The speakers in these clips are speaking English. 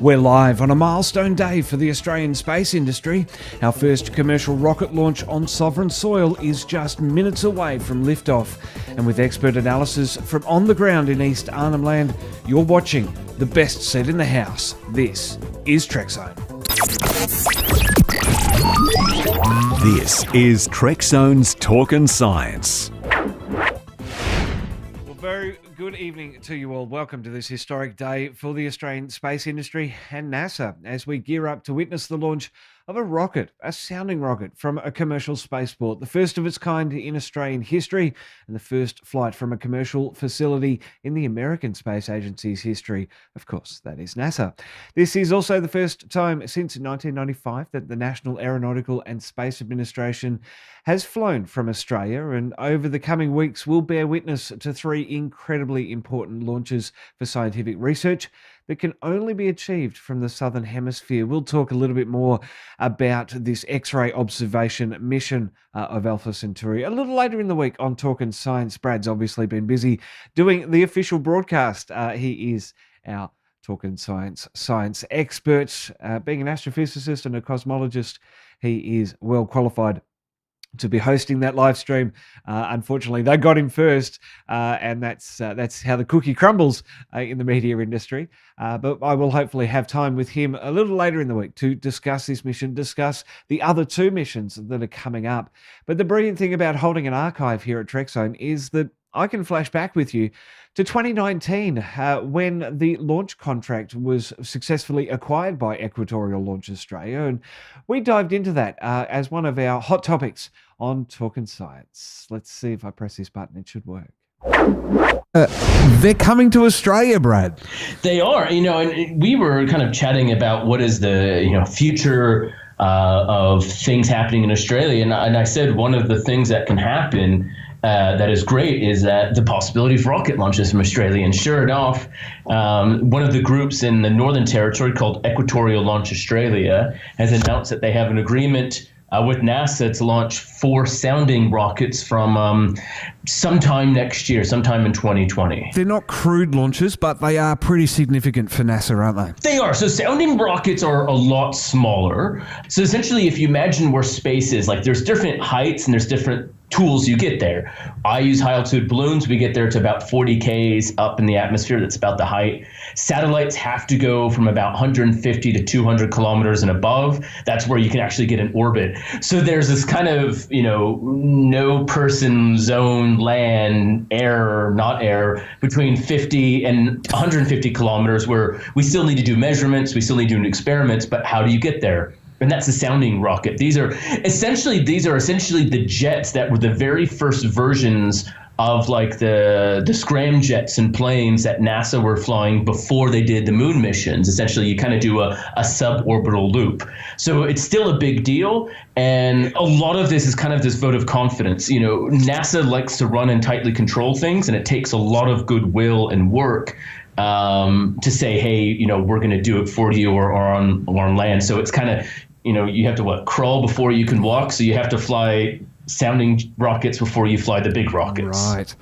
We're live on a milestone day for the Australian space industry. Our first commercial rocket launch on sovereign soil is just minutes away from liftoff. And with expert analysis from on the ground in East Arnhem Land, you're watching the best seat in the house. This is Trekzone. This is Trekzone's Talkin' Science. Very good evening to you all. Welcome to this historic day for the Australian space industry and NASA as we gear up to witness the launch of a rocket, a sounding rocket from a commercial spaceport, the first of its kind in Australian history and the first flight from a commercial facility in the American Space Agency's history. Of course, that is NASA. This is also the first time since 1995 that the National Aeronautical and Space Administration has flown from Australia, and over the coming weeks we'll bear witness to three incredibly important launches for scientific research that can only be achieved from the Southern Hemisphere. We'll talk a little bit more about this X-ray observation mission of Alpha Centauri a little later in the week on Talkin' Science. Brad's obviously been busy doing the official broadcast. He is our Talkin' Science expert. Being an astrophysicist and a cosmologist, he is well qualified to be hosting that live stream. Unfortunately, they got him first, and that's how the cookie crumbles in the media industry. But I will hopefully have time with him a little later in the week to discuss this mission, discuss the other two missions that are coming up. But the brilliant thing about holding an archive here at Trekzone is that I can flash back with you to 2019 when the launch contract was successfully acquired by Equatorial Launch Australia. And we dived into that as one of our hot topics on Talkin' Science. Let's see if I press this button. It should work. They're coming to Australia, Brad. They are, and we were kind of chatting about what is the, future of things happening in Australia. And I said one of the things that can happen that is great is that the possibility of rocket launches from Australia. And sure enough, one of the groups in the Northern Territory called Equatorial Launch Australia has announced that they have an agreement with NASA to launch 4 sounding rockets from sometime next year, sometime in 2020. They're not crude launches, but they are pretty significant for NASA, aren't they? They are. So sounding rockets are a lot smaller. So essentially, if you imagine where space is, like there's different heights and there's different tools you get there. I use high altitude balloons. We get there to about 40 Ks up in the atmosphere. That's about the height. Satellites have to go from about 150 to 200 kilometers and above. That's where you can actually get in orbit. So there's this kind of, no person zone, land, air, not air, between 50 and 150 kilometers where we still need to do measurements. We still need to do experiments. But how do you get there? And that's the sounding rocket. These are essentially the jets that were the very first versions of like the scramjets and planes that NASA were flying before they did the moon missions. Essentially, you kind of do a suborbital loop. So it's still a big deal. And a lot of this is kind of this vote of confidence. NASA likes to run and tightly control things, and it takes a lot of goodwill and work to say, hey, we're going to do it for you or on land. So it's kind of, you have to crawl before you can walk. So you have to fly sounding rockets before you fly the big rockets. Right.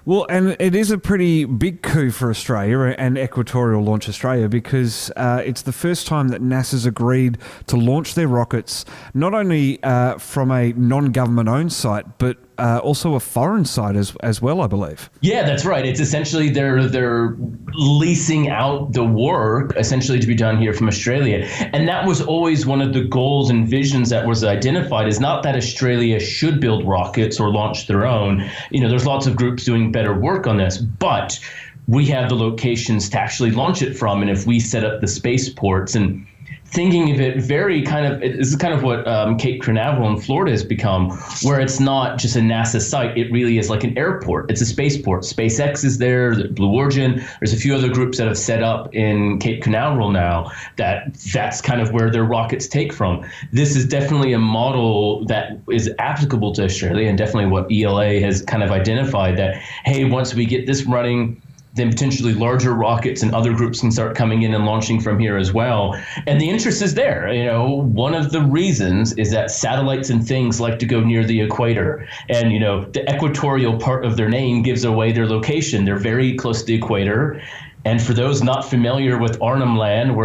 Well, and it is a pretty big coup for Australia and Equatorial Launch Australia because it's the first time that NASA's agreed to launch their rockets not only from a non-government owned site, but also a foreign site as well, I believe. Yeah, that's right. It's essentially they're leasing out the work essentially to be done here from Australia. And that was always one of the goals and visions that was identified, is not that Australia should build rockets or launch their own. There's lots of groups doing better work on this, but we have the locations to actually launch it from. And if we set up the spaceports and thinking of it very this is kind of what Cape Canaveral in Florida has become, where it's not just a NASA site, it really is like an airport. It's a spaceport. SpaceX is there, Blue Origin. There's a few other groups that have set up in Cape Canaveral now that's kind of where their rockets take from. This is definitely a model that is applicable to Australia, and definitely what ELA has kind of identified that, hey, once we get this running, then potentially larger rockets and other groups can start coming in and launching from here as well. And the interest is there. One of the reasons is that satellites and things like to go near the equator. And, the equatorial part of their name gives away their location. They're very close to the equator. And for those not familiar with Arnhem Land,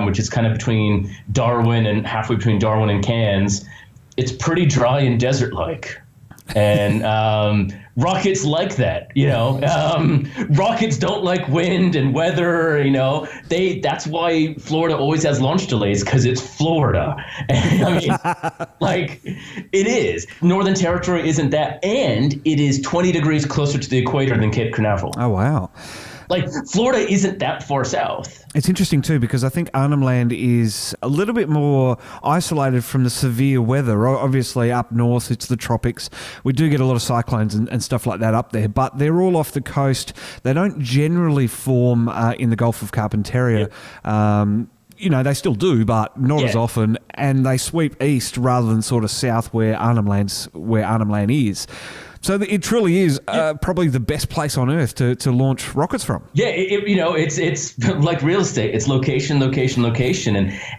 which is kind of between Darwin and halfway between Darwin and Cairns, it's pretty dry and desert-like. And rockets like that, rockets don't like wind and weather, that's why Florida always has launch delays, because it's Florida. And, I mean, like, it is. Northern Territory isn't that, and it is 20 degrees closer to the equator than Cape Canaveral. Oh, wow. Like, Florida isn't that far south. It's interesting too, because I think Arnhem Land is a little bit more isolated from the severe weather. Obviously, up north, it's the tropics. We do get a lot of cyclones and stuff like that up there, but they're all off the coast. They don't generally form in the Gulf of Carpentaria. Yep. They still do, but not as often, and they sweep east rather than sort of south where Arnhem Land is. So it truly is probably the best place on Earth to launch rockets from. Yeah, it's like real estate. It's location, location, location,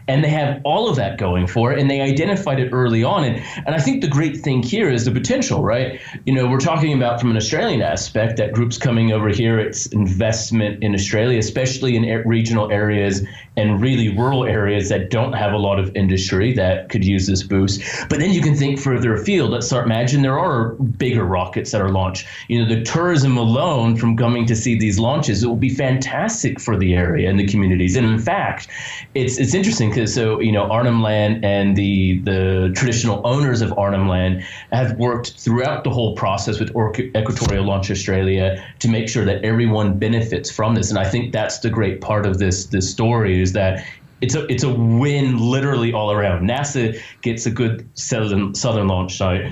and they have all of that going for it, and they identified it early on. And I think the great thing here is the potential, right? We're talking about from an Australian aspect that groups coming over here, it's investment in Australia, especially in regional areas and really rural areas that don't have a lot of industry that could use this boost. But then you can think further afield. Let's start imagine there are bigger rockets that are launched. The tourism alone from coming to see these launches, it will be fantastic for the area and the communities. And in fact, it's interesting because Arnhem Land and the traditional owners of Arnhem Land have worked throughout the whole process with Equatorial Launch Australia to make sure that everyone benefits from this. And I think that's the great part of this story, is that it's a win literally all around. NASA gets a good southern launch site,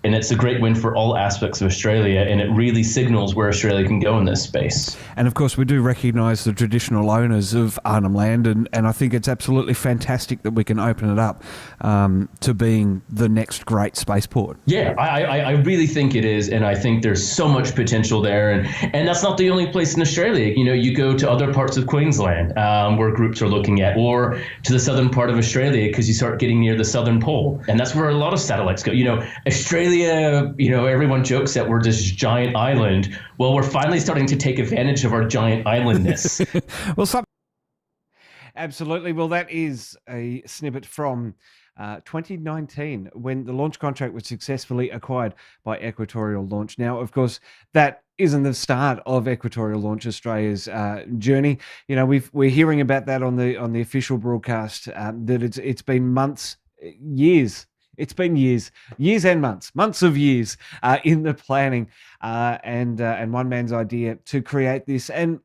and it's a great win for all aspects of Australia, and it really signals where Australia can go in this space. And of course, we do recognise the traditional owners of Arnhem Land, and I think it's absolutely fantastic that we can open it up to being the next great spaceport. Yeah, I really think it is, and I think there's so much potential there. And that's not the only place in Australia. You go to other parts of Queensland where groups are looking at, or to the southern part of Australia, because you start getting near the southern pole, and that's where a lot of satellites go. Australia, everyone jokes that we're this giant island. Well, we're finally starting to take advantage of our giant islandness. Absolutely. Well, that is a snippet from 2019 when the launch contract was successfully acquired by Equatorial Launch. Now, of course, that isn't the start of Equatorial Launch Australia's journey. We're hearing about that on the official broadcast, that it's been months, years. It's been years and months of years in the planning and one man's idea to create this. And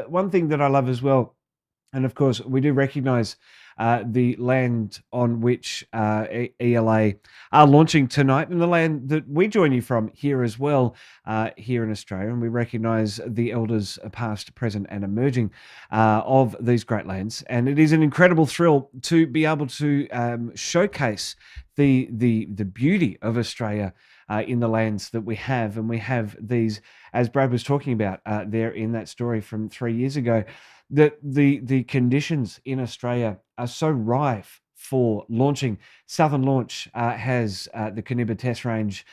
one thing that I love as well, and of course, we do recognise the land on which ELA are launching tonight, and the land that we join you from here as well, here in Australia. And we recognise the elders past, present and emerging of these great lands. And it is an incredible thrill to be able to showcase the beauty of Australia in the lands that we have. And we have these, as Brad was talking about there in that story from 3 years ago, that the conditions in Australia are so rife for launching. Southern Launch has the Caniba Test Range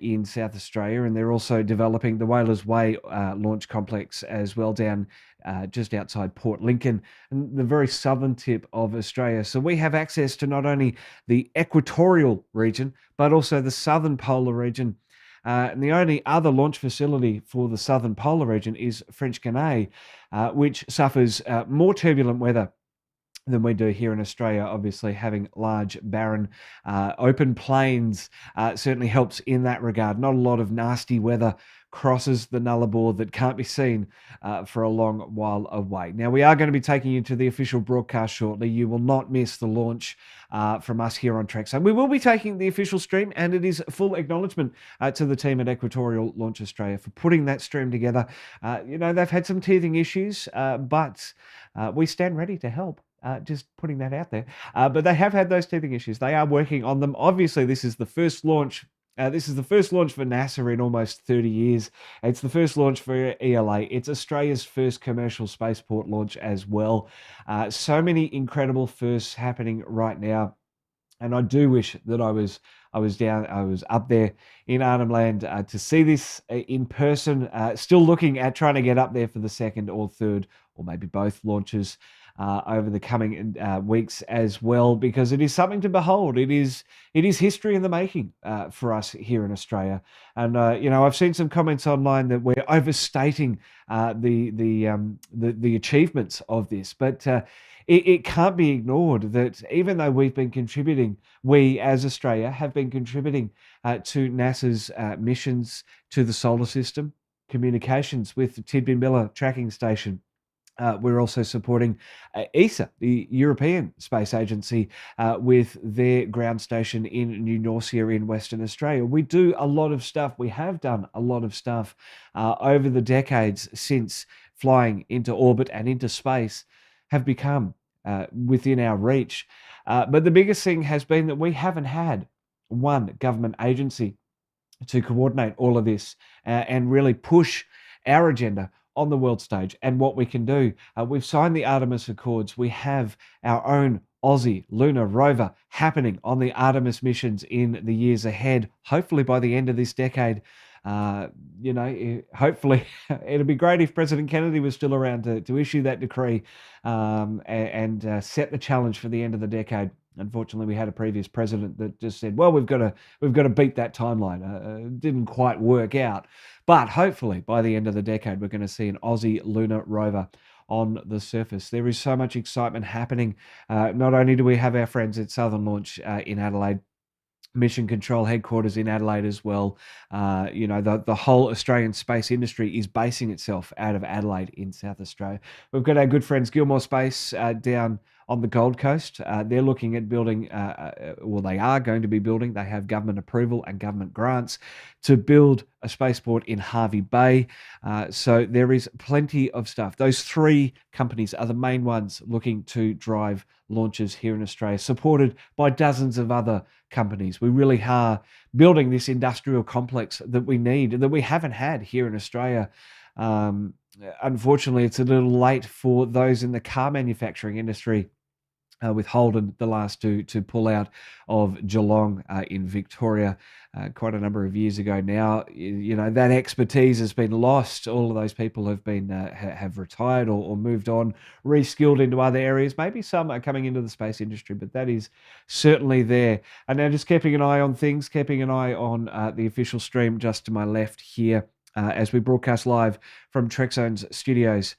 in South Australia, and they're also developing the Whalers Way launch complex as well down just outside Port Lincoln, and the very southern tip of Australia. So we have access to not only the equatorial region, but also the southern polar region. And the only other launch facility for the southern polar region is French Guiana, which suffers more turbulent weather than we do here in Australia. Obviously, having large, barren, open plains certainly helps in that regard. Not a lot of nasty weather crosses the Nullarbor that can't be seen for a long while away. Now, we are going to be taking you to the official broadcast shortly. You will not miss the launch from us here on Trekzone. We will be taking the official stream, and it is full acknowledgement to the team at Equatorial Launch Australia for putting that stream together. They've had some teething issues, but we stand ready to help. Just putting that out there. But they have had those teething issues. They are working on them. Obviously, this is the first launch. This is the first launch for NASA in almost 30 years. It's the first launch for ELA. It's Australia's first commercial spaceport launch as well. So many incredible firsts happening right now. And I do wish that I was up there in Arnhem Land to see this in person. Still looking at trying to get up there for the second or third, or maybe both launches over the coming weeks as well, because it is something to behold. It is history in the making for us here in Australia. And I've seen some comments online that we're overstating the achievements of this, but it can't be ignored that even though we as Australia have been contributing to NASA's missions to the solar system, communications with the Tidbin Miller tracking station. We're also supporting ESA, the European Space Agency, with their ground station in New Norcia in Western Australia. We do a lot of stuff. We have done a lot of stuff over the decades since flying into orbit and into space have become within our reach. But the biggest thing has been that we haven't had one government agency to coordinate all of this and really push our agenda on the world stage and what we can do. We've signed the Artemis Accords. We have our own Aussie lunar rover happening on the Artemis missions in the years ahead, hopefully by the end of this decade. Hopefully it'd be great if President Kennedy was still around to issue that decree and set the challenge for the end of the decade. Unfortunately, we had a previous president that just said, "Well, we've got to beat that timeline." It didn't quite work out, but hopefully by the end of the decade, we're going to see an Aussie lunar rover on the surface. There is so much excitement happening. Not only do we have our friends at Southern Launch in Adelaide, Mission Control headquarters in Adelaide as well. The whole Australian space industry is basing itself out of Adelaide in South Australia. We've got our good friends Gilmore Space down on the Gold Coast. They're looking at building, they are going to be building, they have government approval and government grants to build a spaceport in Hervey Bay. So there is plenty of stuff. Those three companies are the main ones looking to drive launches here in Australia, supported by dozens of other companies. We really are building this industrial complex that we need, that we haven't had here in Australia. Unfortunately, it's a little late for those in the car manufacturing industry, with Holden, the last to pull out of Geelong in Victoria quite a number of years ago now. That expertise has been lost. All of those people have been have retired or moved on, reskilled into other areas. Maybe some are coming into the space industry, but that is certainly there. And now just keeping an eye on things, keeping an eye on the official stream just to my left here as we broadcast live from Trekzone's studios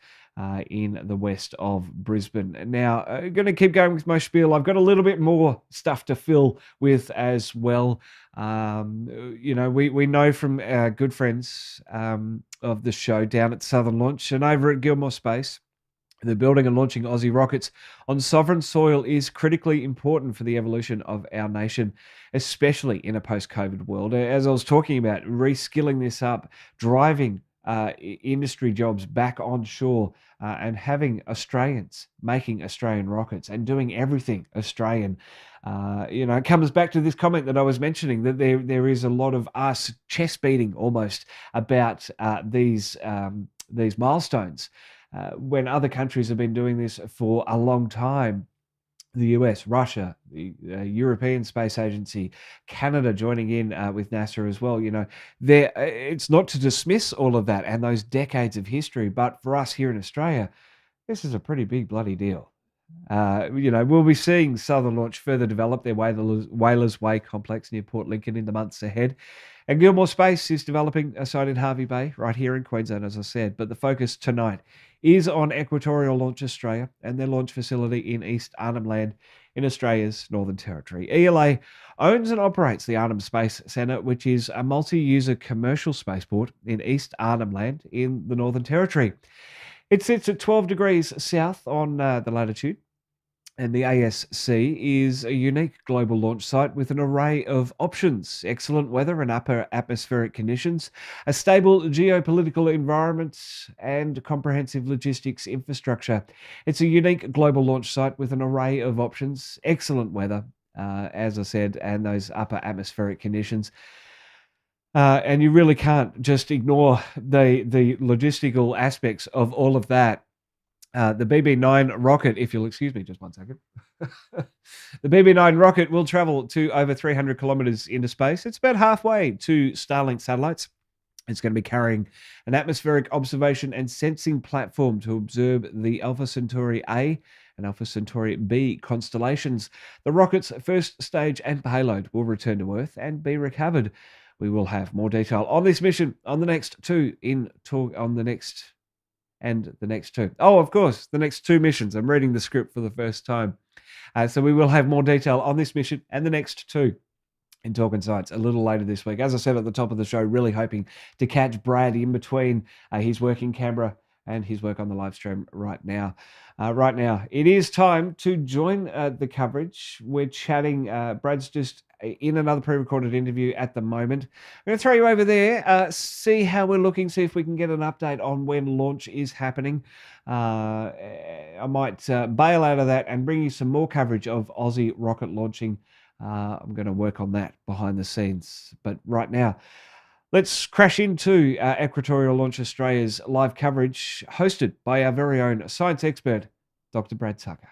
in the west of Brisbane. Now, going to keep going with my spiel. I've got a little bit more stuff to fill with as well. We know from our good friends of the show down at Southern Launch and over at Gilmore Space, the building and launching Aussie rockets on sovereign soil is critically important for the evolution of our nation, especially in a post-COVID world. As I was talking about, reskilling this up, driving industry jobs back onshore, and having Australians making Australian rockets and doing everything Australian. It comes back to this comment that I was mentioning, that there is a lot of us chest beating almost about these milestones when other countries have been doing this for a long time. The US, Russia, the European Space Agency, Canada joining in with NASA as well. It's not to dismiss all of that and those decades of history, but for us here in Australia, this is a pretty big bloody deal. We'll be seeing Southern Launch further develop their Whalers Way complex near Port Lincoln in the months ahead. And Gilmore Space is developing a site in Hervey Bay, right here in Queensland, as I said. But the focus tonight is on Equatorial Launch Australia and their launch facility in East Arnhem Land in Australia's Northern Territory. ELA owns and operates the Arnhem Space Centre, which is a multi-user commercial spaceport in East Arnhem Land in the Northern Territory. It sits at 12 degrees south on the latitude, and the ASC is a unique global launch site with an array of options, excellent weather and upper atmospheric conditions, a stable geopolitical environment, and comprehensive logistics infrastructure. It's a unique global launch site with an array of options, excellent weather, as I said, and those upper atmospheric conditions. And you really can't just ignore the logistical aspects of all of that. The BB-9 rocket, if you'll excuse me just one second. The BB-9 rocket will travel to over 300 kilometers into space. It's about halfway to Starlink satellites. It's going to be carrying an atmospheric observation and sensing platform to observe the Alpha Centauri A and Alpha Centauri B constellations. The rocket's first stage and payload will return to Earth and be recovered. We will have more detail on this mission on the next two Oh, of course, the next two missions. I'm reading the script for the first time. So we will have more detail on this mission and the next two in Talking Science a little later this week. As I said at the top of the show, really hoping to catch Brad in between his work in Canberra and his work on the live stream right now. It is time to join the coverage. We're chatting. Brad's just in another pre-recorded interview at the moment. I'm going to throw you over there, see how we're looking, see if we can get an update on when launch is happening. I might bail out of that and bring you some more coverage of Aussie rocket launching. I'm going to work on that behind the scenes. But right now, let's crash into Equatorial Launch Australia's live coverage, hosted by our very own science expert, Dr. Brad Tucker.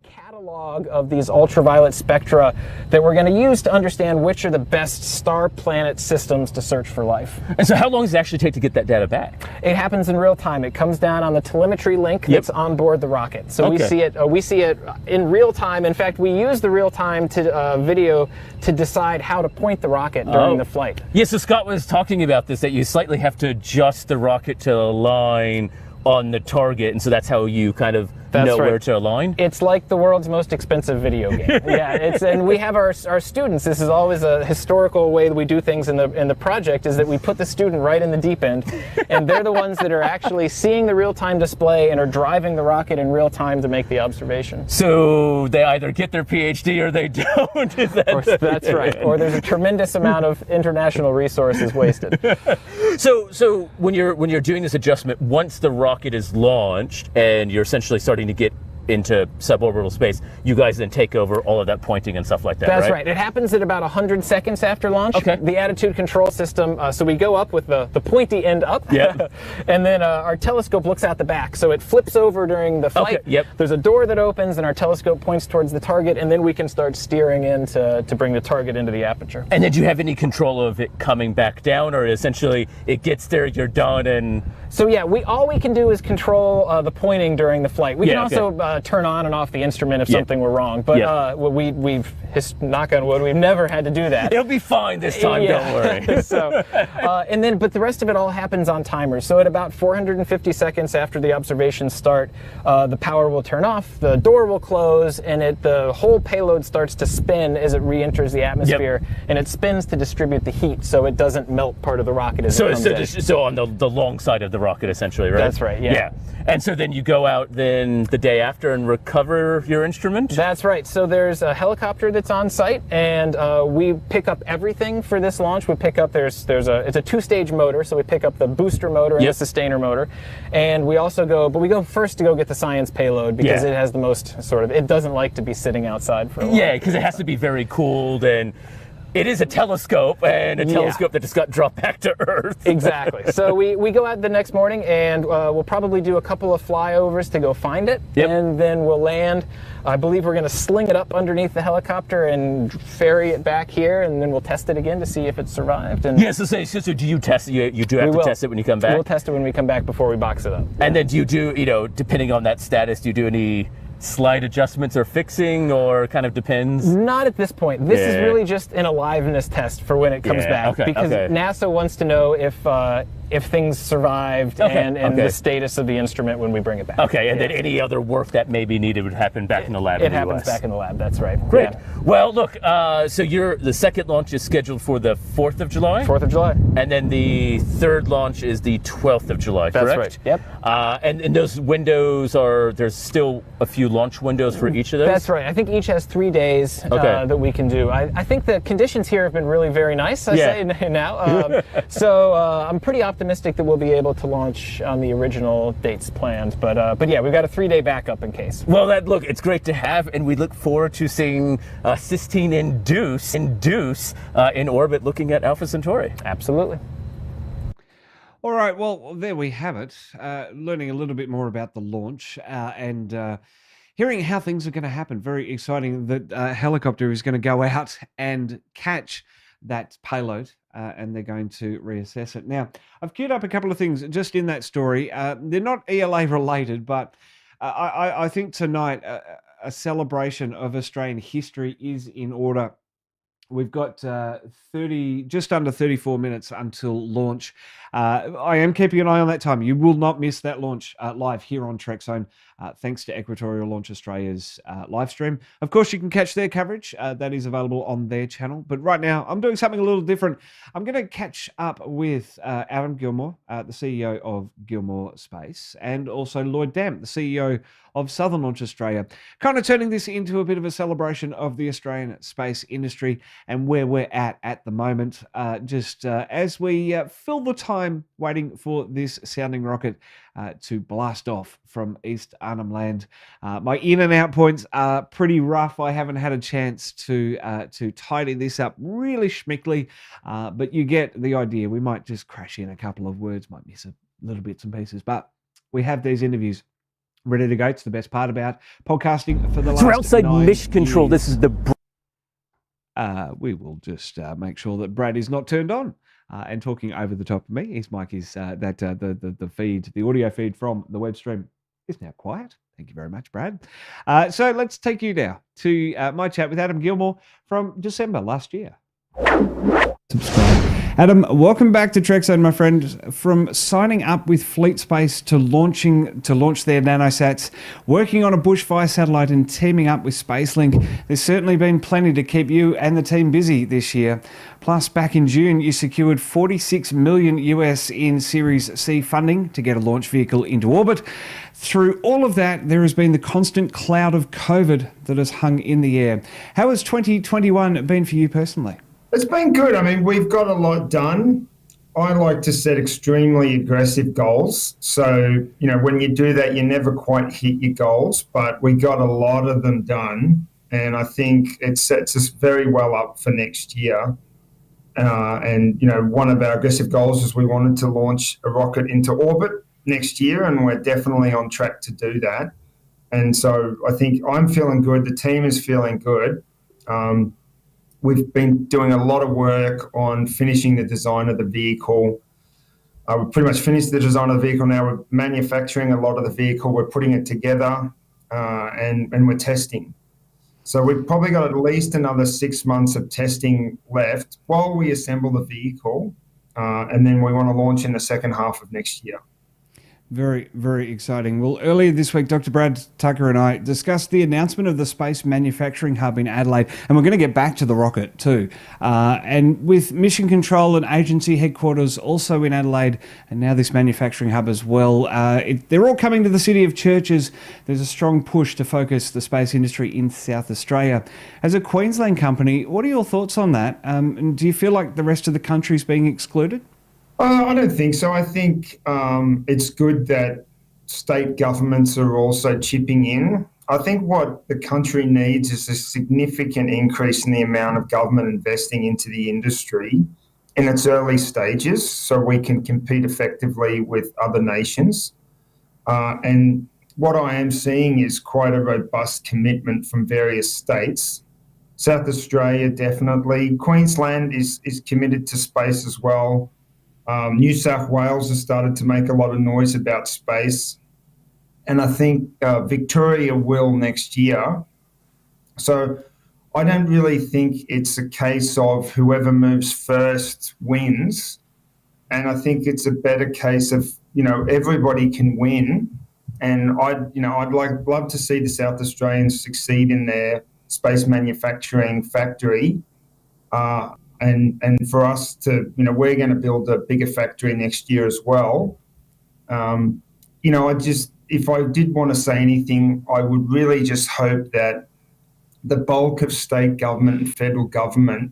Catalog of these ultraviolet spectra that we're going to use to understand which are the best star-planet systems to search for life. And so how long does it actually take to get that data back? It happens in real time. It comes down on the telemetry link that's on board the rocket. So we see it in real time. In fact, we use the real time video to decide how to point the rocket during the flight. Yeah, so Scott was talking about this, that you slightly have to adjust the rocket to align on the target, and so that's how you kind of know where to align. It's like the world's most expensive video game. And we have our students. This is always a historical way that we do things in the project, is that we put the student right in the deep end, and they're the ones that are actually seeing the real-time display and are driving the rocket in real time to make the observation. So they either get their PhD or they don't. That's right. Or there's a tremendous amount of international resources wasted. So when you're doing this adjustment, once the rocket is launched and you're essentially starting to get into suborbital space, you guys then take over all of that pointing and stuff like that, That's right. It happens at about 100 seconds after launch. The attitude control system, so we go up with the pointy end up, and then our telescope looks out the back. So it flips over during the flight. There's a door that opens, and our telescope points towards the target, and then we can start steering in to bring the target into the aperture. And then do you have any control of it coming back down, or essentially it gets there, you're done, and... So yeah, all we can do is control the pointing during the flight. We can also turn on and off the instrument if something were wrong. But we've knock on wood, we've never had to do that. It'll be fine this time, don't worry. But the rest of it all happens on timers. So at about 450 seconds after the observations start, the power will turn off, the door will close, and the whole payload starts to spin as it re-enters the atmosphere, and it spins to distribute the heat so it doesn't melt part of the rocket as it comes in. So on the long side of the rocket, essentially, right? That's right, yeah. And so then you go out then the day after and recover your instrument? That's right. So there's a helicopter that's on site, and we pick up everything for this launch. We pick up, it's a two-stage motor, so we pick up the booster motor and the sustainer motor. And we also we go first to go get the science payload, because it has the most it doesn't like to be sitting outside for a while. Yeah, because it has to be very cooled, and it is a telescope, and a telescope that just got dropped back to Earth. Exactly. So we go out the next morning, and we'll probably do a couple of flyovers to go find it, and then we'll land. I believe we're going to sling it up underneath the helicopter and ferry it back here, and then we'll test it again to see if it survived. And so do you test it? You do have to test it when you come back? We'll test it when we come back before we box it up. And then do you do, depending on that status, do you do any slight adjustments or fixing, or kind of depends? Not at this point. This is really just an aliveness test for when it comes back, because NASA wants to know if things survived and the status of the instrument when we bring it back. And then any other work that may be needed would happen back in the lab. It happens back in the lab. That's right. Great. Well, look. So the second launch is scheduled for the 4th of July. 4th of July. And then the third launch is the 12th of July. That's correct? Right. Yep. And those windows there's still a few launch windows for each of those? That's right. I think each has 3 days that we can do. I think the conditions here have been really very nice, I say now. So I'm pretty optimistic that we'll be able to launch on the original dates planned. But yeah, we've got a 3-day backup in case. Well, it's great to have, and we look forward to seeing cysteine induce in orbit looking at Alpha Centauri. Absolutely. All right, well, there we have it. Learning a little bit more about the launch and hearing how things are going to happen. Very exciting that helicopter is going to go out and catch that payload. And they're going to reassess it. Now, I've queued up a couple of things just in that story. They're not ELA related, but I think tonight a celebration of Australian history is in order. We've got just under 34 minutes until launch. I am keeping an eye on that time. You will not miss that launch live here on Trekzone, thanks to Equatorial Launch Australia's live stream. Of course, you can catch their coverage. That is available on their channel. But right now, I'm doing something a little different. I'm going to catch up with Adam Gilmore, the CEO of Gilmore Space, and also Lloyd Dam, the CEO of Southern Launch Australia, kind of turning this into a bit of a celebration of the Australian space industry and where we're at the moment, as we fill the time waiting for this sounding rocket to blast off from East Arnhem Land. My in and out points are pretty rough. I haven't had a chance to tidy this up really schmickly, but you get the idea. We might just crash in a couple of words, might miss a little bits and pieces, but we have these interviews ready to go. It's the best part about podcasting for the last So we're outside 9 mission control. years. This is the We will just make sure that Brad is not turned on and talking over the top of me. His mic is the feed, the audio feed from the web stream is now quiet. Thank you very much, Brad. So let's take you now to my chat with Adam Gilmore from December last year. Subscribe. Adam, welcome back to Trekzone, my friend. From signing up with Fleet Space to launch their nanosats, working on a bushfire satellite and teaming up with SpaceLink, there's certainly been plenty to keep you and the team busy this year. Plus, back in June, you secured $46 million US in Series C funding to get a launch vehicle into orbit. Through all of that, there has been the constant cloud of COVID that has hung in the air. How has 2021 been for you personally? It's been good. I mean, we've got a lot done. I like to set extremely aggressive goals. So, when you do that, you never quite hit your goals, but we got a lot of them done. And I think it sets us very well up for next year. One of our aggressive goals is we wanted to launch a rocket into orbit next year, and we're definitely on track to do that. And so I think I'm feeling good. The team is feeling good. We've been doing a lot of work on finishing the design of the vehicle. We've pretty much finished the design of the vehicle now. We're manufacturing a lot of the vehicle. We're putting it together and we're testing. So we've probably got at least another 6 months of testing left while we assemble the vehicle. And then we want to launch in the second half of next year. Very, very exciting. Well, earlier this week, Dr. Brad Tucker and I discussed the announcement of the Space Manufacturing Hub in Adelaide, and we're going to get back to the rocket too. And with Mission Control and Agency Headquarters also in Adelaide, and now this Manufacturing Hub as well, they're all coming to the City of Churches. There's a strong push to focus the space industry in South Australia. As a Queensland company, what are your thoughts on that? And do you feel like the rest of the country is being excluded? I don't think so. I think it's good that state governments are also chipping in. I think what the country needs is a significant increase in the amount of government investing into the industry in its early stages so we can compete effectively with other nations. And what I am seeing is quite a robust commitment from various states. South Australia, definitely. Queensland is committed to space as well. New South Wales has started to make a lot of noise about space. And I think Victoria will next year. So I don't really think it's a case of whoever moves first wins. And I think it's a better case of, everybody can win. And I'd love to see the South Australians succeed in their space manufacturing factory. And for us to, we're going to build a bigger factory next year as well. If I did want to say anything, I would really just hope that the bulk of state government and federal government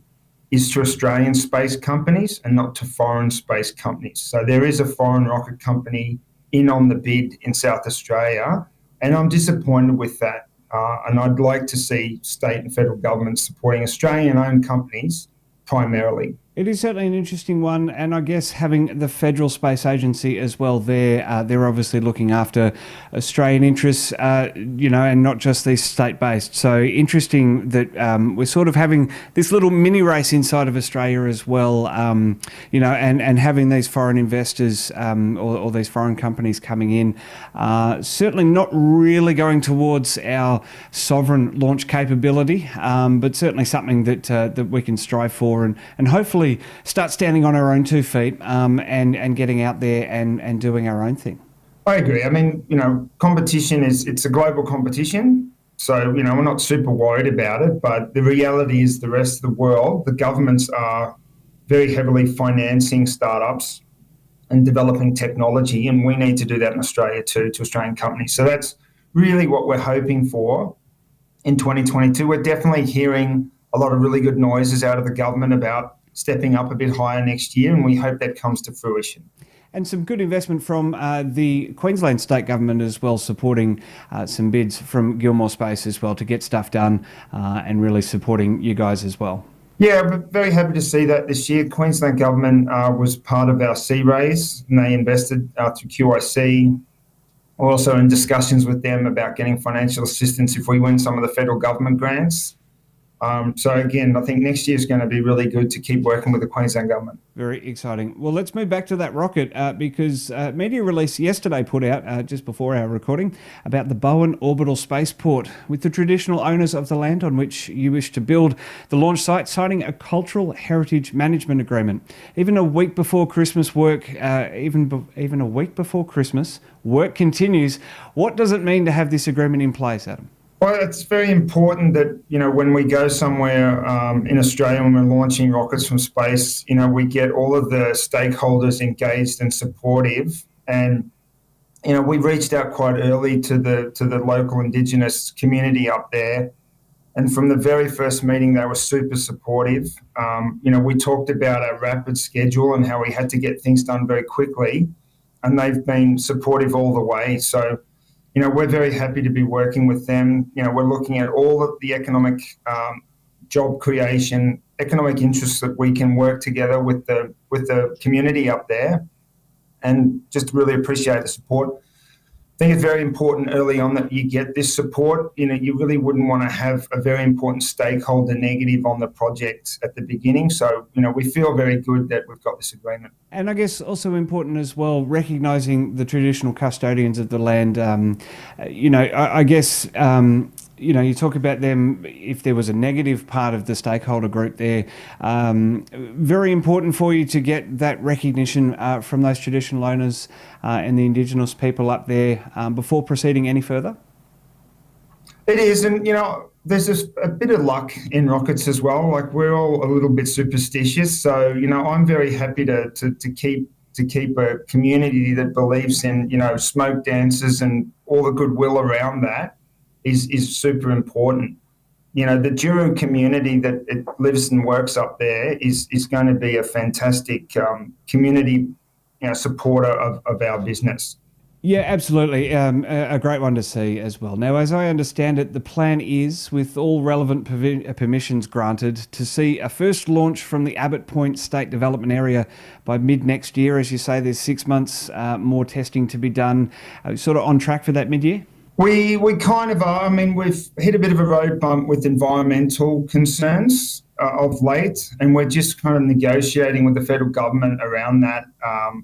is to Australian space companies and not to foreign space companies. So there is a foreign rocket company in on the bid in South Australia, and I'm disappointed with that. And I'd like to see state and federal governments supporting Australian-owned companies primarily. It is certainly an interesting one, and I guess having the Federal Space Agency as well there, they're obviously looking after Australian interests, and not just these state-based. So interesting that we're sort of having this little mini race inside of Australia as well, and having these foreign investors or these foreign companies coming in, certainly not really going towards our sovereign launch capability, but certainly something that we can strive for and hopefully start standing on our own 2 feet and getting out there and doing our own thing. I agree. I mean, competition it's a global competition. So, we're not super worried about it, but the reality is the rest of the world, the governments are very heavily financing startups and developing technology, and we need to do that in Australia too, to Australian companies. So that's really what we're hoping for in 2022. We're definitely hearing a lot of really good noises out of the government about stepping up a bit higher next year, and we hope that comes to fruition. And some good investment from the Queensland state government as well, supporting some bids from Gilmore Space as well to get stuff done and really supporting you guys as well. Yeah, we're very happy to see that this year. Queensland government was part of our C raise, and they invested through QIC. We're also in discussions with them about getting financial assistance if we win some of the federal government grants. So again, I think next year is going to be really good to keep working with the Queensland government. Very exciting. Well, let's move back to that rocket because media release yesterday put out, just before our recording, about the Bowen Orbital Spaceport with the traditional owners of the land on which you wish to build the launch site signing a cultural heritage management agreement. Even a week before Christmas work, even a week before Christmas, work continues. What does it mean to have this agreement in place, Adam? Well, it's very important that, when we go somewhere in Australia when we're launching rockets from space, we get all of the stakeholders engaged and supportive. And, we reached out quite early to the local Indigenous community up there. And from the very first meeting, they were super supportive. We talked about our rapid schedule and how we had to get things done very quickly. And they've been supportive all the way. So, we're very happy to be working with them. We're looking at all of the economic job creation, economic interests that we can work together with the community up there, and just really appreciate the support. I think it's very important early on that you get this support. You really wouldn't want to have a very important stakeholder negative on the project at the beginning. So, we feel very good that we've got this agreement. And I guess also important as well, recognising the traditional custodians of the land. You talk about them, if there was a negative part of the stakeholder group there, very important for you to get that recognition from those traditional owners and the Indigenous people up there before proceeding any further? It is, and there's just a bit of luck in rockets as well. Like, we're all a little bit superstitious, so I'm very happy to keep a community that believes in smoke dances and all the goodwill around that is super important. The Juru community that it lives and works up there is going to be a fantastic community supporter of our business. Yeah, absolutely. A great one to see as well. Now, as I understand it, the plan is, with all relevant permissions granted, to see a first launch from the Abbott Point State Development Area by mid-next year. As you say, there's 6 months more testing to be done. Sort of on track for that mid-year? We kind of are. I mean, we've hit a bit of a road bump with environmental concerns of late, and we're just kind of negotiating with the federal government around that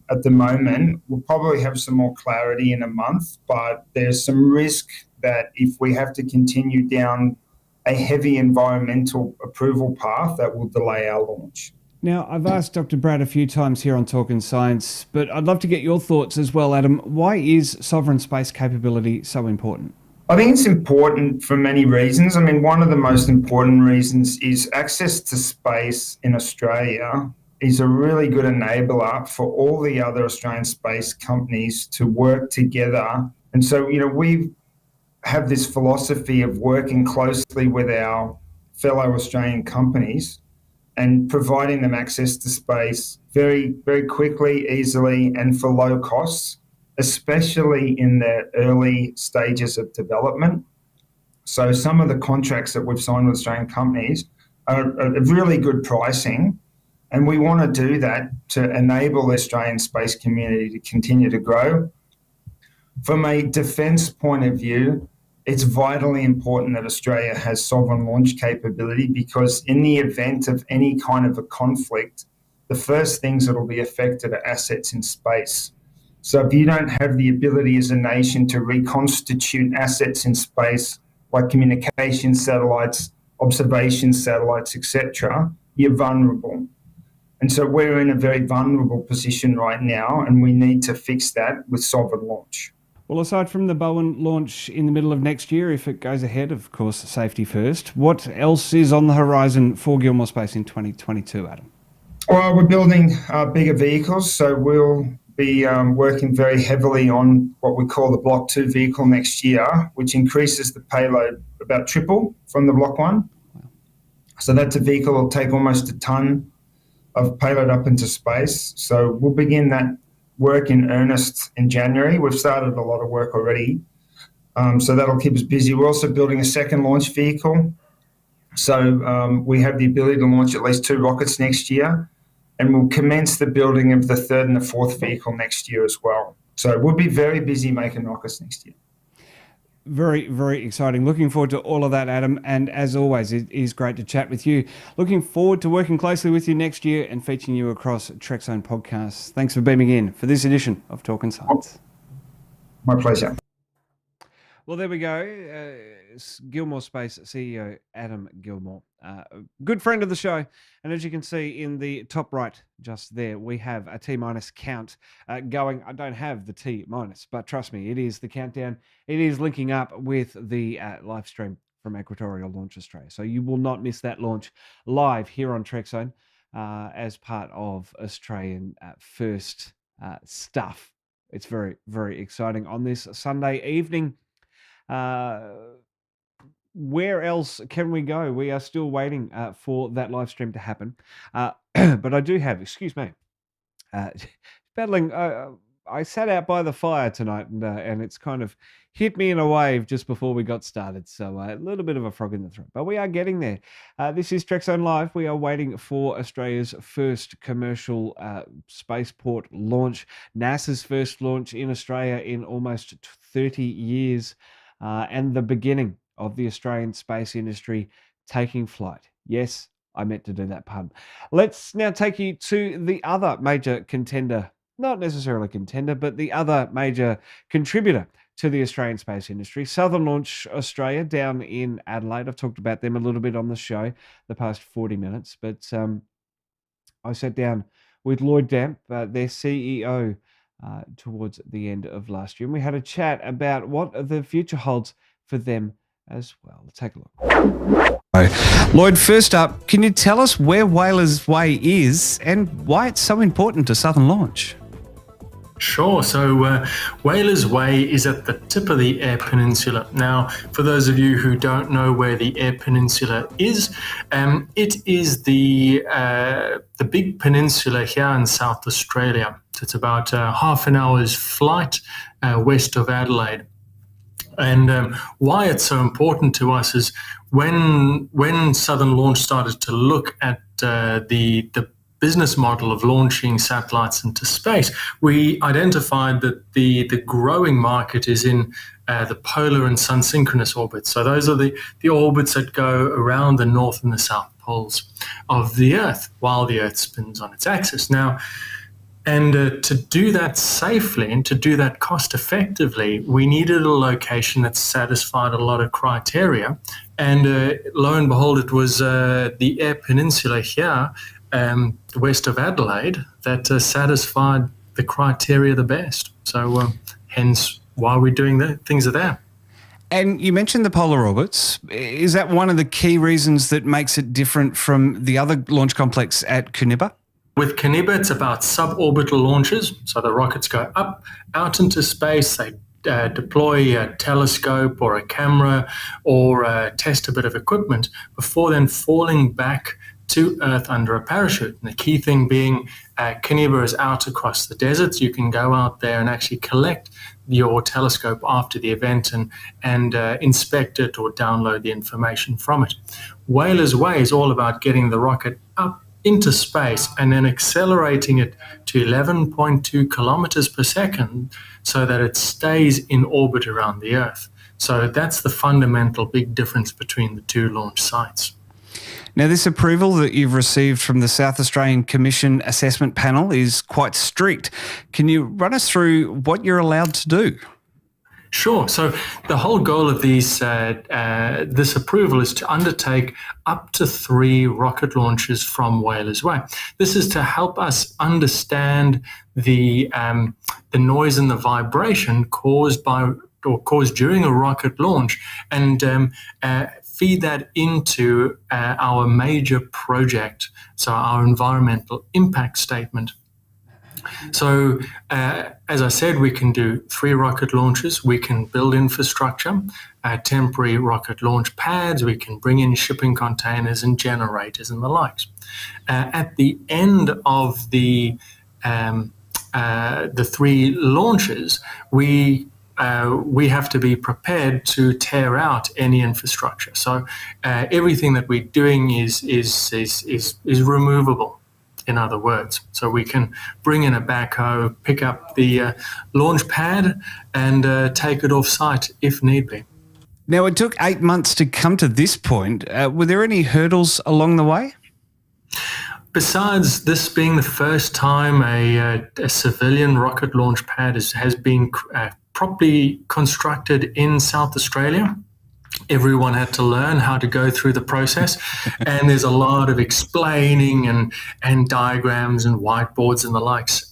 at the moment. We'll probably have some more clarity in a month, but there's some risk that if we have to continue down a heavy environmental approval path, that will delay our launch. Now, I've asked Dr. Brad a few times here on Talking Science, but I'd love to get your thoughts as well, Adam. Why is sovereign space capability so important? I think it's important for many reasons. I mean, one of the most important reasons is access to space in Australia is a really good enabler for all the other Australian space companies to work together. And so, we have this philosophy of working closely with our fellow Australian companies and providing them access to space very, very quickly, easily, and for low costs, especially in the early stages of development. So some of the contracts that we've signed with Australian companies are really good pricing, And we want to do that to enable the Australian space community to continue to grow. From a defence point of view, it's vitally important that Australia has sovereign launch capability, because in the event of any kind of a conflict, the first things that will be affected are assets in space. So if you don't have the ability as a nation to reconstitute assets in space, like communication satellites, observation satellites, etc., you're vulnerable. And so we're in a very vulnerable position right now, and we need to fix that with sovereign launch. Well, aside from the Bowen launch in the middle of next year, if it goes ahead, of course, safety first, what else is on the horizon for Gilmour Space in 2022, Adam? Well, we're building bigger vehicles, so we'll be working very heavily on what we call the Block 2 vehicle next year, which increases the payload about triple from the Block 1. Wow. So that's a vehicle that will take almost a tonne of payload up into space. So we'll begin that work in earnest in January. We've started a lot of work already, so that'll keep us busy. We're also building a second launch vehicle. So we have the ability to launch at least 2 rockets next year, and we'll commence the building of the third and the fourth vehicle next year as well. So we'll be very busy making rockets next year. Very, very exciting. Looking forward to all of that, Adam. And as always, it is great to chat with you. Looking forward to working closely with you next year and featuring you across Trekzone podcasts. Thanks for beaming in for this edition of Talking Science. My pleasure. Well, there we go. Gilmour Space CEO Adam Gilmour, good friend of the show. And as you can see in the top right just there, we have a T- count going. I don't have the T-, but trust me, it is the countdown. It is linking up with the live stream from Equatorial Launch Australia. So you will not miss that launch live here on Trekzone as part of Australian first stuff. It's very, very exciting on this Sunday evening. Where else can we go? We are still waiting for that live stream to happen. But I do have, excuse me, battling. I sat out by the fire tonight, and it's kind of hit me in a wave just before we got started. So a little bit of a frog in the throat, but we are getting there. This is Trekzone Live. We are waiting for Australia's first commercial spaceport launch, NASA's first launch in Australia in almost 30 years, and the beginning of the Australian space industry taking flight. Yes, I meant to do that pun. Let's now take you to the other major contender, not necessarily contender, but the other major contributor to the Australian space industry, Southern Launch Australia down in Adelaide. I've talked about them a little bit on the show the past 40 minutes, but I sat down with Lloyd Damp, their CEO, towards the end of last year, and we had a chat about what the future holds for them as well. Let's take a look. Lloyd, first up, can you tell us where Whalers Way is and why it's so important to Southern Launch? Sure. So Whalers Way is at the tip of the Eyre Peninsula. Now, for those of you who don't know where the Eyre Peninsula is, it is the big peninsula here in South Australia. So it's about half an hour's flight west of Adelaide. And why it's so important to us is when Southern Launch started to look at the business model of launching satellites into space, we identified that the growing market is in the polar and sun-synchronous orbits. So those are the orbits that go around the north and the south poles of the Earth while the Earth spins on its axis. Now, and to do that safely and to do that cost effectively, we needed a location that satisfied a lot of criteria. And lo and behold, it was the Eyre Peninsula here, west of Adelaide, that satisfied the criteria the best. So hence why we're doing the things are there. And you mentioned the polar orbits. Is that one of the key reasons that makes it different from the other launch complex at Cuniba? With Cuniba, it's about suborbital launches. So the rockets go up, out into space. They deploy a telescope or a camera or test a bit of equipment before then falling back to Earth under a parachute. And the key thing being Cuniba is out across the deserts. You can go out there and actually collect your telescope after the event and inspect it or download the information from it. Whalers Way is all about getting the rocket up into space and then accelerating it to 11.2 kilometers per second so that it stays in orbit around the Earth. So that's the fundamental big difference between the two launch sites. Now, this approval that you've received from the South Australian Commission Assessment Panel is quite strict. Can you run us through what you're allowed to do? Sure. So the whole goal of this approval is to undertake up to 3 rocket launches from Whalers Way. This is to help us understand the noise and the vibration caused during a rocket launch, and feed that into our major project, so our environmental impact statement. So, as I said, we can do 3 rocket launches. We can build infrastructure, temporary rocket launch pads. We can bring in shipping containers and generators and the likes. At the end of the 3 launches, we have to be prepared to tear out any infrastructure. So everything that we're doing is removable, in other words. So we can bring in a backhoe, pick up the launch pad and take it off site if need be. Now, it took 8 months to come to this point. Were there any hurdles along the way? Besides this being the first time a civilian rocket launch pad has been properly constructed in South Australia, everyone had to learn how to go through the process. And there's a lot of explaining and diagrams and whiteboards and the likes.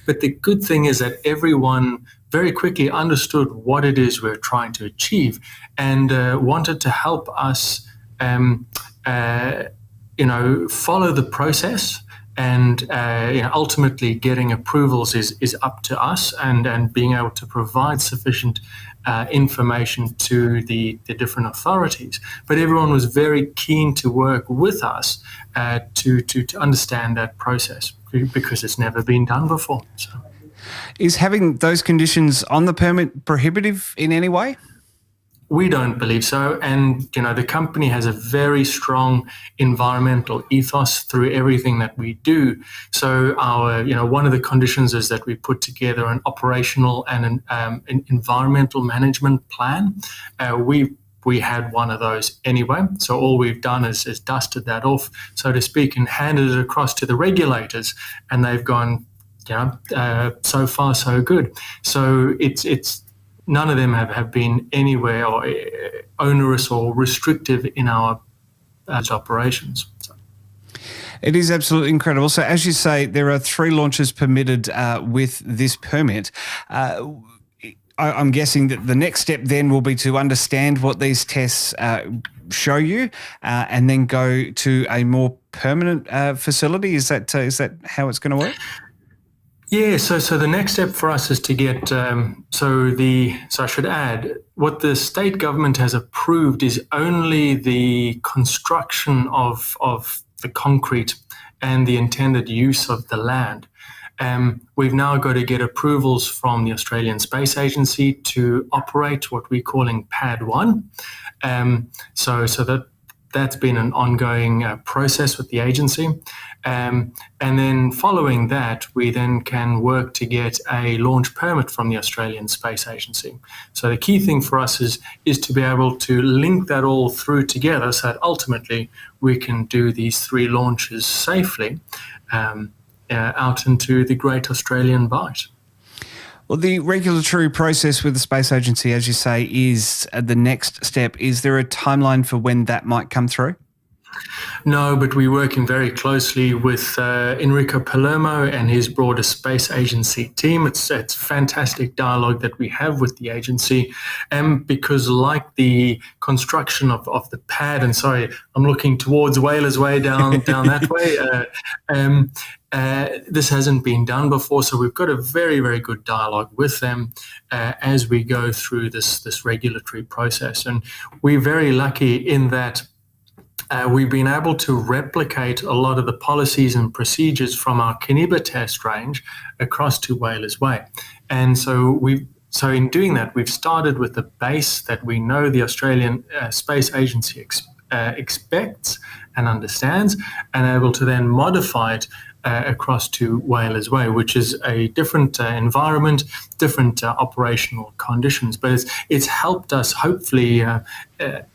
But the good thing is that everyone very quickly understood what it is we're trying to achieve and wanted to help us follow the process, and ultimately getting approvals is up to us, and being able to provide sufficient information to the different authorities. But everyone was very keen to work with us to understand that process, because it's never been done before. So, is having those conditions on the permit prohibitive in any way? We don't believe so. And, the company has a very strong environmental ethos through everything that we do. So one of the conditions is that we put together an operational and an environmental management plan. We had one of those anyway. So all we've done is dusted that off, so to speak, and handed it across to the regulators. And they've gone, so far so good. So it's none of them have been anywhere or onerous or restrictive in our operations. So. It is absolutely incredible. So, as you say, there are 3 launches permitted with this permit. I'm guessing that the next step then will be to understand what these tests show you, and then go to a more permanent facility. Is that how it's going to work? Yeah, so the next step for us is to get, so I should add, what the state government has approved is only the construction of the concrete and the intended use of the land. We've now got to get approvals from the Australian Space Agency to operate what we're calling Pad 1. So that's been an ongoing process with the agency. And then following that, we then can work to get a launch permit from the Australian Space Agency. So the key thing for us is to be able to link that all through together, so that ultimately we can do these 3 launches safely out into the Great Australian Bight. Well, the regulatory process with the Space Agency, as you say, is the next step. Is there a timeline for when that might come through? No, but we're working very closely with Enrico Palermo and his broader space agency team. It's fantastic dialogue that we have with the agency, because like the construction of the pad, and sorry, I'm looking towards Whalers Way down that way. This hasn't been done before, so we've got a very, very good dialogue with them as we go through this regulatory process. And we're very lucky in that we've been able to replicate a lot of the policies and procedures from our Kaniba test range across to Whalers Way. And so in doing that, we've started with the base that we know the Australian Space Agency expects and understands, and able to then modify it across to Whalers Way, which is a different environment, different operational conditions. But it's helped us hopefully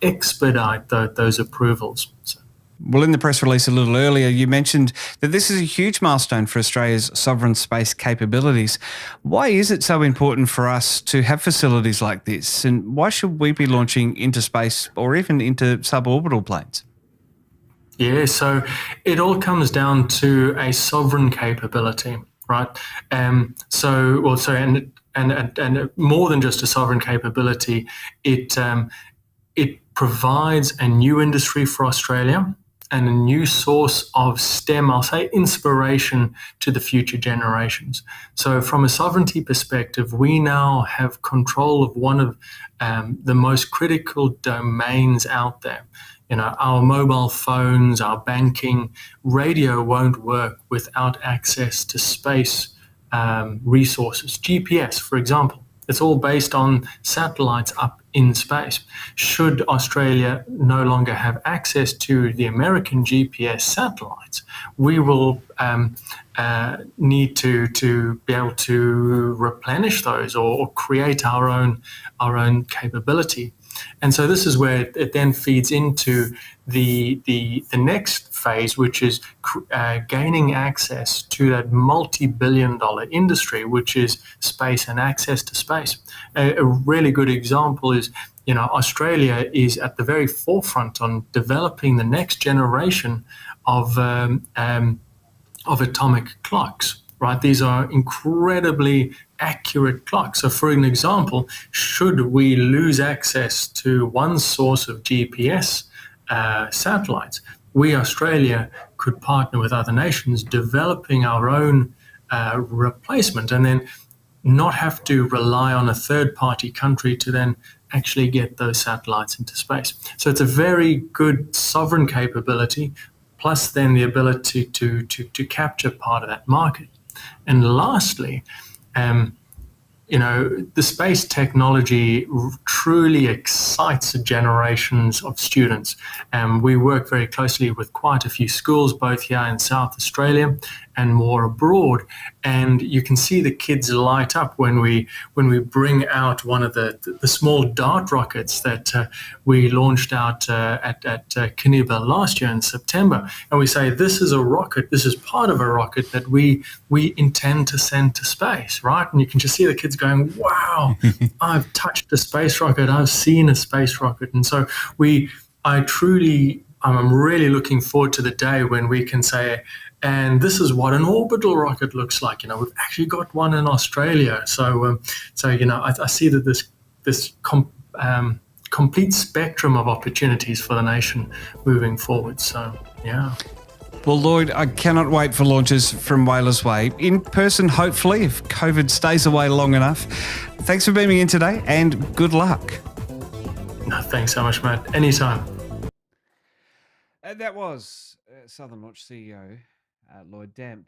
expedite those approvals. So. Well, in the press release a little earlier, you mentioned that this is a huge milestone for Australia's sovereign space capabilities. Why is it so important for us to have facilities like this? And why should we be launching into space or even into suborbital planes? Yeah, so it all comes down to a sovereign capability, right? And more than just a sovereign capability, it provides a new industry for Australia and a new source of STEM, I'll say, inspiration to the future generations. So from a sovereignty perspective, we now have control of one of the most critical domains out there. You know, our mobile phones, our banking, radio won't work without access to space resources. GPS, for example, it's all based on satellites up in space. Should Australia no longer have access to the American GPS satellites, we will need to be able to replenish those or create our own capability. And so this is where it then feeds into the next phase, which is gaining access to that multi-billion-dollar industry, which is space and access to space. A really good example is, you know, Australia is at the very forefront on developing the next generation of atomic clocks. Right, these are incredibly accurate clocks. So, for an example, should we lose access to one source of GPS satellites, we, Australia, could partner with other nations developing our own replacement, and then not have to rely on a third-party country to then actually get those satellites into space. So, it's a very good sovereign capability, plus then the ability to capture part of that market. And lastly, you know, the space technology truly excites generations of students. We work very closely with quite a few schools, both here in South Australia and more abroad. And you can see the kids light up when we bring out one of the small dart rockets that we launched out at Kiniba last year in September. And we say, this is a rocket, this is part of a rocket that we intend to send to space, right? And you can just see the kids going, wow, I've touched a space rocket, I've seen a space rocket. And so I'm really looking forward to the day when we can say, and this is what an orbital rocket looks like. You know, we've actually got one in Australia. So you know, I see that this complete spectrum of opportunities for the nation moving forward. So, yeah. Well, Lloyd, I cannot wait for launches from Whalers Way. In person, hopefully, if COVID stays away long enough. Thanks for beaming in today and good luck. No, thanks so much, Matt. Anytime. That was Southern Launch CEO Lloyd Damp.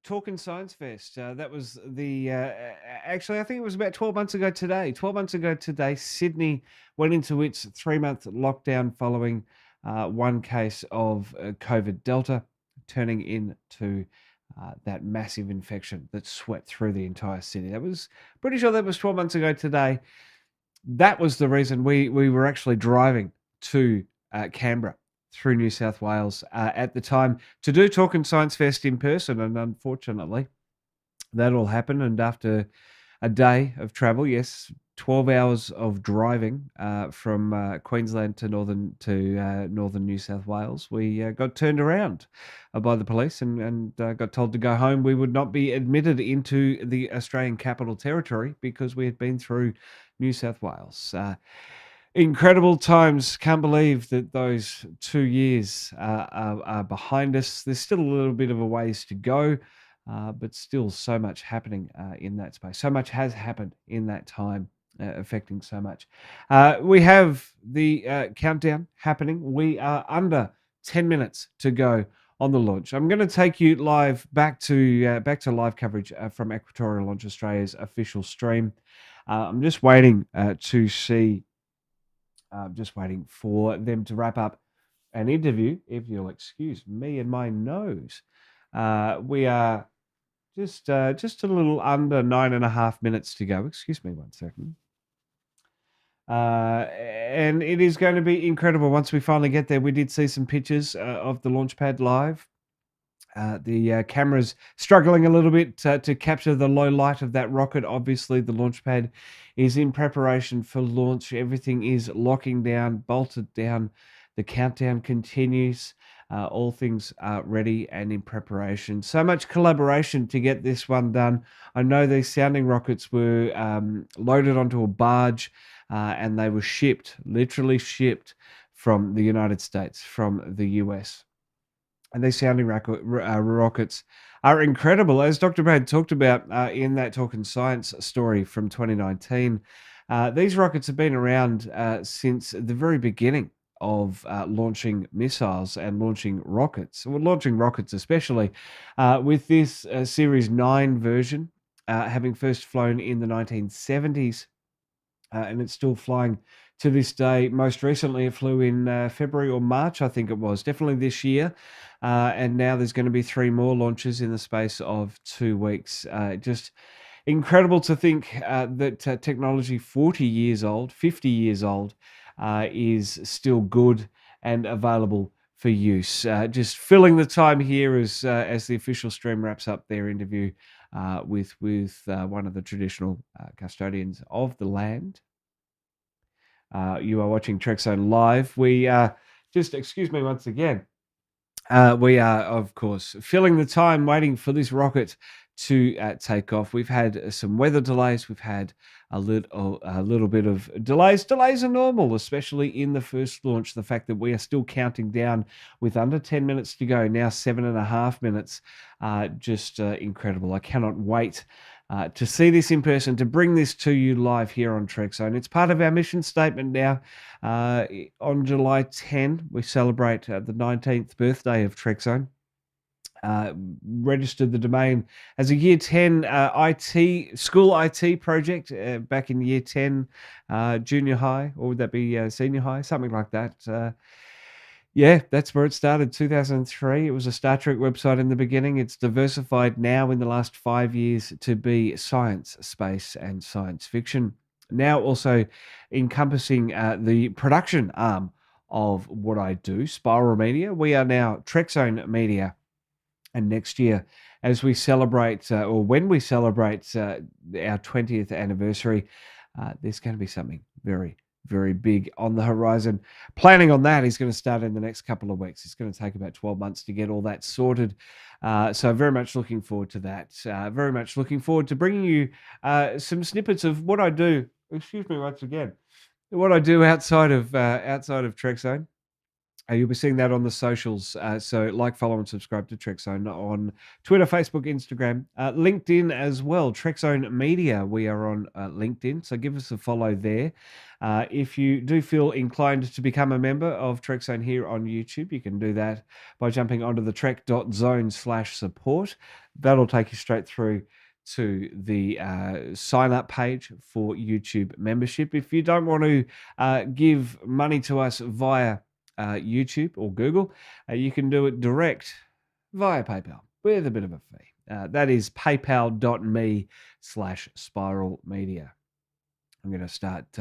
Talking Science Fest. That was the, actually, I think it was about 12 months ago today. 12 months ago today, Sydney went into its 3-month lockdown following one case of COVID Delta, turning into that massive infection that swept through the entire city. That was, pretty sure that was 12 months ago today. That was the reason we were actually driving to Canberra through New South Wales at the time to do Talking Science Fest in person. And unfortunately, that all happened. And after a day of travel, yes, 12 hours of driving from Queensland to northern New South Wales, we got turned around by the police and got told to go home. We would not be admitted into the Australian Capital Territory because we had been through New South Wales. Incredible times. Can't believe that those 2 years are behind us. There's still a little bit of a ways to go, but still so much happening in that space. So much has happened in that time, affecting so much. We have the countdown happening. We are under 10 minutes to go on the launch. I'm going to take you live back to live coverage from Equatorial Launch Australia's official stream. I'm just waiting to see. Just waiting for them to wrap up an interview, if you'll excuse me and my nose. We are just a little under 9.5 minutes to go. Excuse me 1 second. And it is going to be incredible once we finally get there. We did see some pictures of the launch pad live. The camera's struggling a little bit to capture the low light of that rocket. Obviously, the launch pad is in preparation for launch. Everything is locking down, bolted down. The countdown continues. All things are ready and in preparation. So much collaboration to get this one done. I know these sounding rockets were loaded onto a barge and they were literally shipped from the United States, from the US. And these sounding rockets are incredible. As Dr. Brad talked about in that Talking Science story from 2019, these rockets have been around since the very beginning of launching missiles and launching rockets. Well, launching rockets especially, with this Series 9 version having first flown in the 1970s, and it's still flying to this day. Most recently, it flew in February or March, I think it was, definitely this year. And now there's going to be 3 more launches in the space of 2 weeks. Just incredible to think that technology 40 years old, 50 years old, is still good and available for use. Just filling the time here as the official stream wraps up their interview with one of the traditional custodians of the land. You are watching Trekzone live. We just, excuse me once again, we are, of course, filling the time waiting for this rocket to take off. We've had some weather delays. We've had a little bit of delays. Delays are normal, especially in the first launch. The fact that we are still counting down with under 10 minutes to go, now 7.5 minutes, just incredible. I cannot wait to see this in person, to bring this to you live here on Trekzone. It's part of our mission statement now. On July 10, we celebrate the 19th birthday of Trekzone. Registered the domain as a Year 10 school IT project back in Year 10 junior high, or would that be senior high? Something like that. Yeah, that's where it started, 2003. It was a Star Trek website in the beginning. It's diversified now in the last 5 years to be science, space, and science fiction. Now also encompassing the production arm of what I do, Spiral Media. We are now Trekzone Media. And next year, as we celebrate, or when we celebrate our 20th anniversary, there's going to be something very, very big on the horizon. Planning on that is going to start in the next couple of weeks. It's going to take about 12 months to get all that sorted. So very much looking forward to that. Very much looking forward to bringing you some snippets of what I do. Excuse me once again. What I do outside of Trekzone. You'll be seeing that on the socials. So like, follow, and subscribe to Trekzone on Twitter, Facebook, Instagram, LinkedIn as well. Trekzone Media. We are on LinkedIn, so give us a follow there. If you do feel inclined to become a member of Trekzone here on YouTube, you can do that by jumping onto the trek.zone/support. That'll take you straight through to the sign up page for YouTube membership. If you don't want to give money to us via YouTube or Google, you can do it direct via PayPal with a bit of a fee. That is paypal.me/Spiral Media. I'm going to start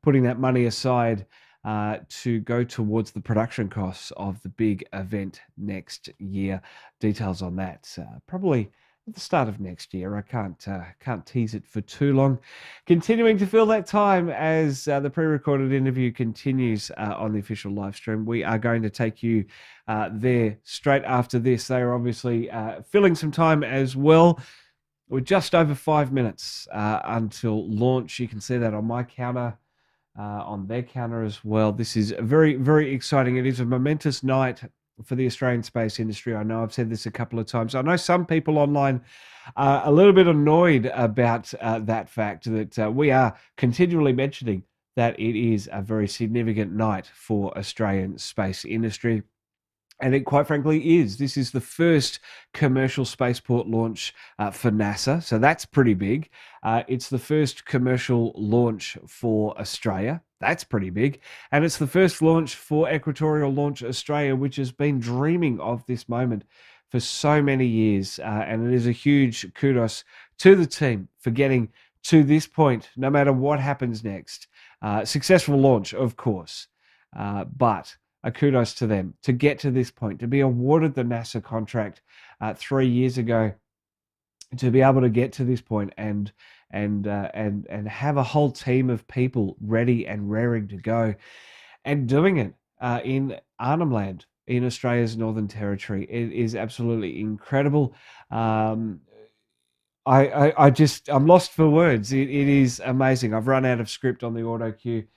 putting that money aside to go towards the production costs of the big event next year. Details on that probably at the start of next year. I can't tease it for too long. Continuing to fill that time as the pre-recorded interview continues on the official live stream. We are going to take you there straight after this. They are obviously filling some time as well. We're just over 5 minutes until launch. You can see that on my counter, on their counter as well. This is very, very exciting. It is a momentous night for the Australian space industry. I know I've said this a couple of times. I know some people online are a little bit annoyed about that fact that we are continually mentioning that it is a very significant night for Australian space industry. And it quite frankly is. This is the first commercial spaceport launch for NASA. So that's pretty big. It's the first commercial launch for Australia. That's pretty big. And it's the first launch for Equatorial Launch Australia, which has been dreaming of this moment for so many years. And it is a huge kudos to the team for getting to this point, no matter what happens next. Successful launch, of course. But a kudos to them to get to this point, to be awarded the NASA contract 3 years ago, to be able to get to this point and have a whole team of people ready and raring to go, and doing it in Arnhem Land in Australia's Northern Territory. It is absolutely incredible. I'm lost for words. It is amazing. I've run out of script on the auto cue.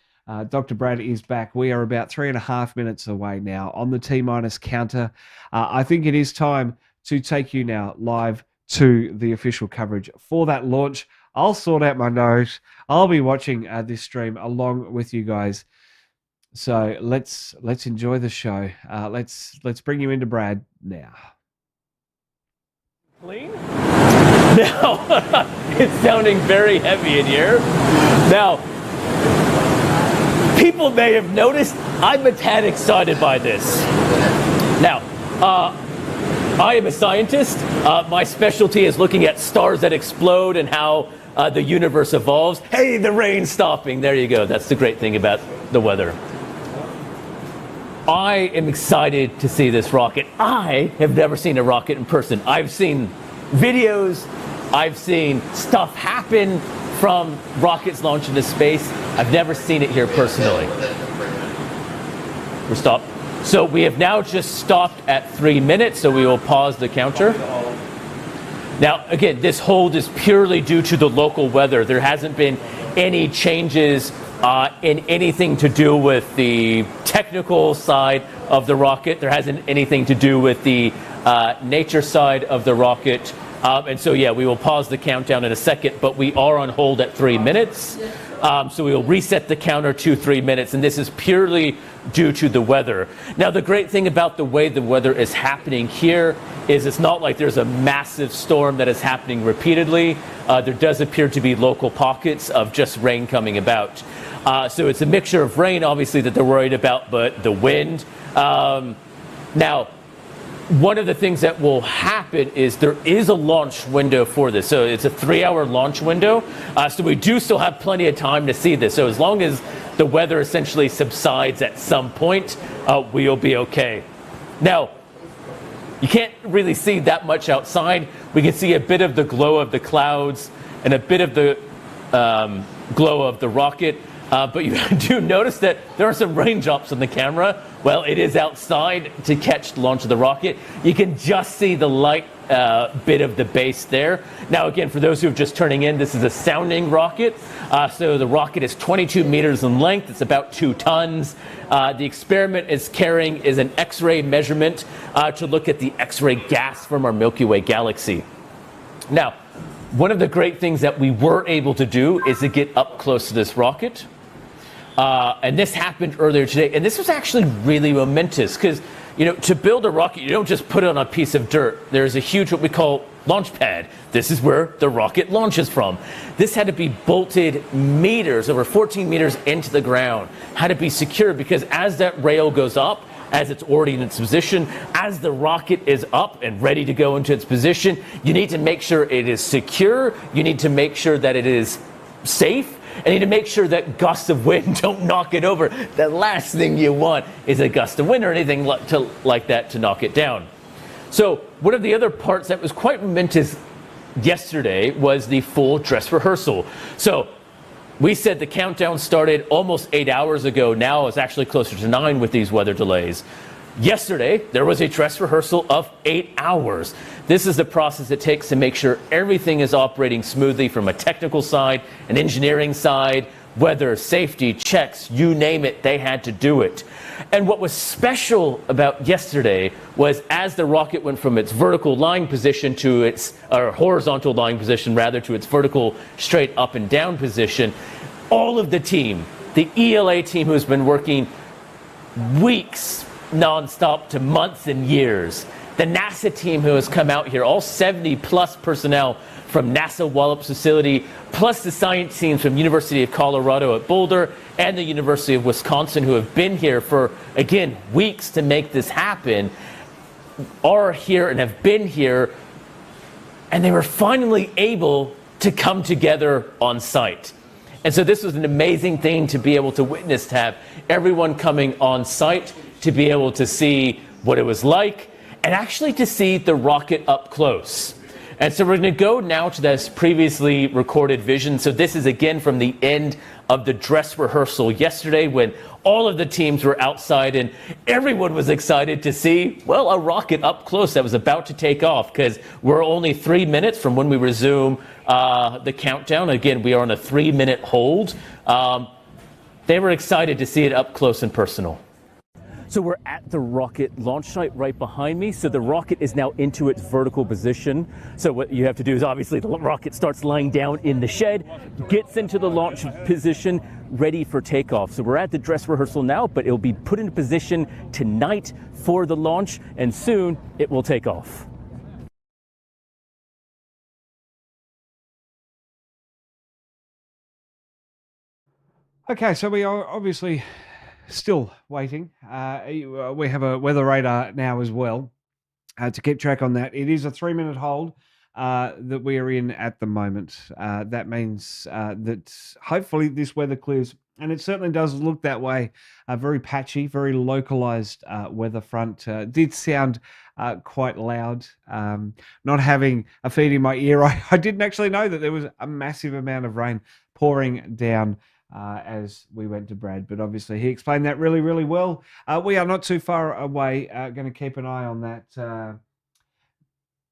Dr. Brad is back. We are about 3.5 minutes away now on the T-minus counter. I think it is time to take you now live to the official coverage for that launch. I'll sort out my nose. I'll be watching this stream along with you guys. So let's enjoy the show. Let's bring you into Brad now. Clean? Now, it's sounding very heavy in here. Now, people may have noticed I'm a tad excited by this. Now, I am a scientist. My specialty is looking at stars that explode and how the universe evolves. Hey, the rain's stopping. There you go. That's the great thing about the weather. I am excited to see this rocket. I have never seen a rocket in person. I've seen videos. I've seen stuff happen from rockets launched into space. I've never seen it here personally. We're stopped. So we have now just stopped at 3 minutes, so we will pause the counter. Now, again, this hold is purely due to the local weather. There hasn't been any changes in anything to do with the technical side of the rocket. There hasn't anything to do with the nature side of the rocket. And so, yeah, we will pause the countdown in a second, but we are on hold at 3 minutes. So we will reset the counter to 3 minutes, and this is purely due to the weather. Now, the great thing about the way the weather is happening here is it's not like there's a massive storm that is happening repeatedly. There does appear to be local pockets of just rain coming about. So it's a mixture of rain, obviously, that they're worried about, but the wind. Now, one of the things that will happen is there is a launch window for this. So it's a 3-hour launch window. So we do still have plenty of time to see this. So as long as the weather essentially subsides at some point, we'll be okay. Now, you can't really see that much outside. We can see a bit of the glow of the clouds and a bit of the glow of the rocket. But you do notice that there are some raindrops on the camera. Well, it is outside to catch the launch of the rocket. You can just see the light bit of the base there. Now, again, for those who are just turning in, this is a sounding rocket. So the rocket is 22 meters in length. It's about 2 tons. The experiment is carrying is an X-ray measurement to look at the X-ray gas from our Milky Way galaxy. Now, one of the great things that we were able to do is to get up close to this rocket. And this happened earlier today. And this was actually really momentous because, you know, to build a rocket, you don't just put it on a piece of dirt. There's a huge, what we call, launch pad. This is where the rocket launches from. This had to be bolted meters, over 14 meters into the ground. Had to be secure because as that rail goes up, as it's already in its position, as the rocket is up and ready to go into its position, you need to make sure it is secure. You need to make sure that it is safe. And you need to make sure that gusts of wind don't knock it over. The last thing you want is a gust of wind or anything like that to knock it down. So one of the other parts that was quite momentous yesterday was the full dress rehearsal. So we said the countdown started almost 8 hours ago. Now it's actually closer to 9 with these weather delays. Yesterday, there was a dress rehearsal of 8 hours. This is the process it takes to make sure everything is operating smoothly from a technical side, an engineering side, weather, safety, checks, you name it, they had to do it. And what was special about yesterday was as the rocket went from its vertical lying position to its, or horizontal lying position rather, to its vertical straight up and down position, all of the team, the ELA team who's been working weeks, nonstop to months and years. The NASA team who has come out here, all 70 plus personnel from NASA Wallops facility, plus the science teams from University of Colorado at Boulder and the University of Wisconsin who have been here for, again, weeks to make this happen, are here and have been here, and they were finally able to come together on site. And so this was an amazing thing to be able to witness, to have everyone coming on site, to be able to see what it was like, and actually to see the rocket up close. And so we're going to go now to this previously recorded vision. So this is again from the end of the dress rehearsal yesterday when all of the teams were outside and everyone was excited to see, well, a rocket up close that was about to take off, because we're only 3 minutes from when we resume the countdown. Again, we are on a 3-minute hold. They were excited to see it up close and personal. So we're at the rocket launch site right behind me. So the rocket is now into its vertical position. So what you have to do is obviously the rocket starts lying down in the shed, gets into the launch position, ready for takeoff. So we're at the dress rehearsal now, but it'll be put into position tonight for the launch, and soon it will take off. Okay, so we are obviously still waiting. We have a weather radar now as well to keep track on that. It is a 3-minute hold that we are in at the moment. That means that hopefully this weather clears, and it certainly does look that way. Very patchy, very localized weather front. Did sound quite loud. Not having a feed in my ear, I didn't actually know that there was a massive amount of rain pouring down as we went to Brad, but obviously he explained that really, really well. We are not too far away. Going to keep an eye on that.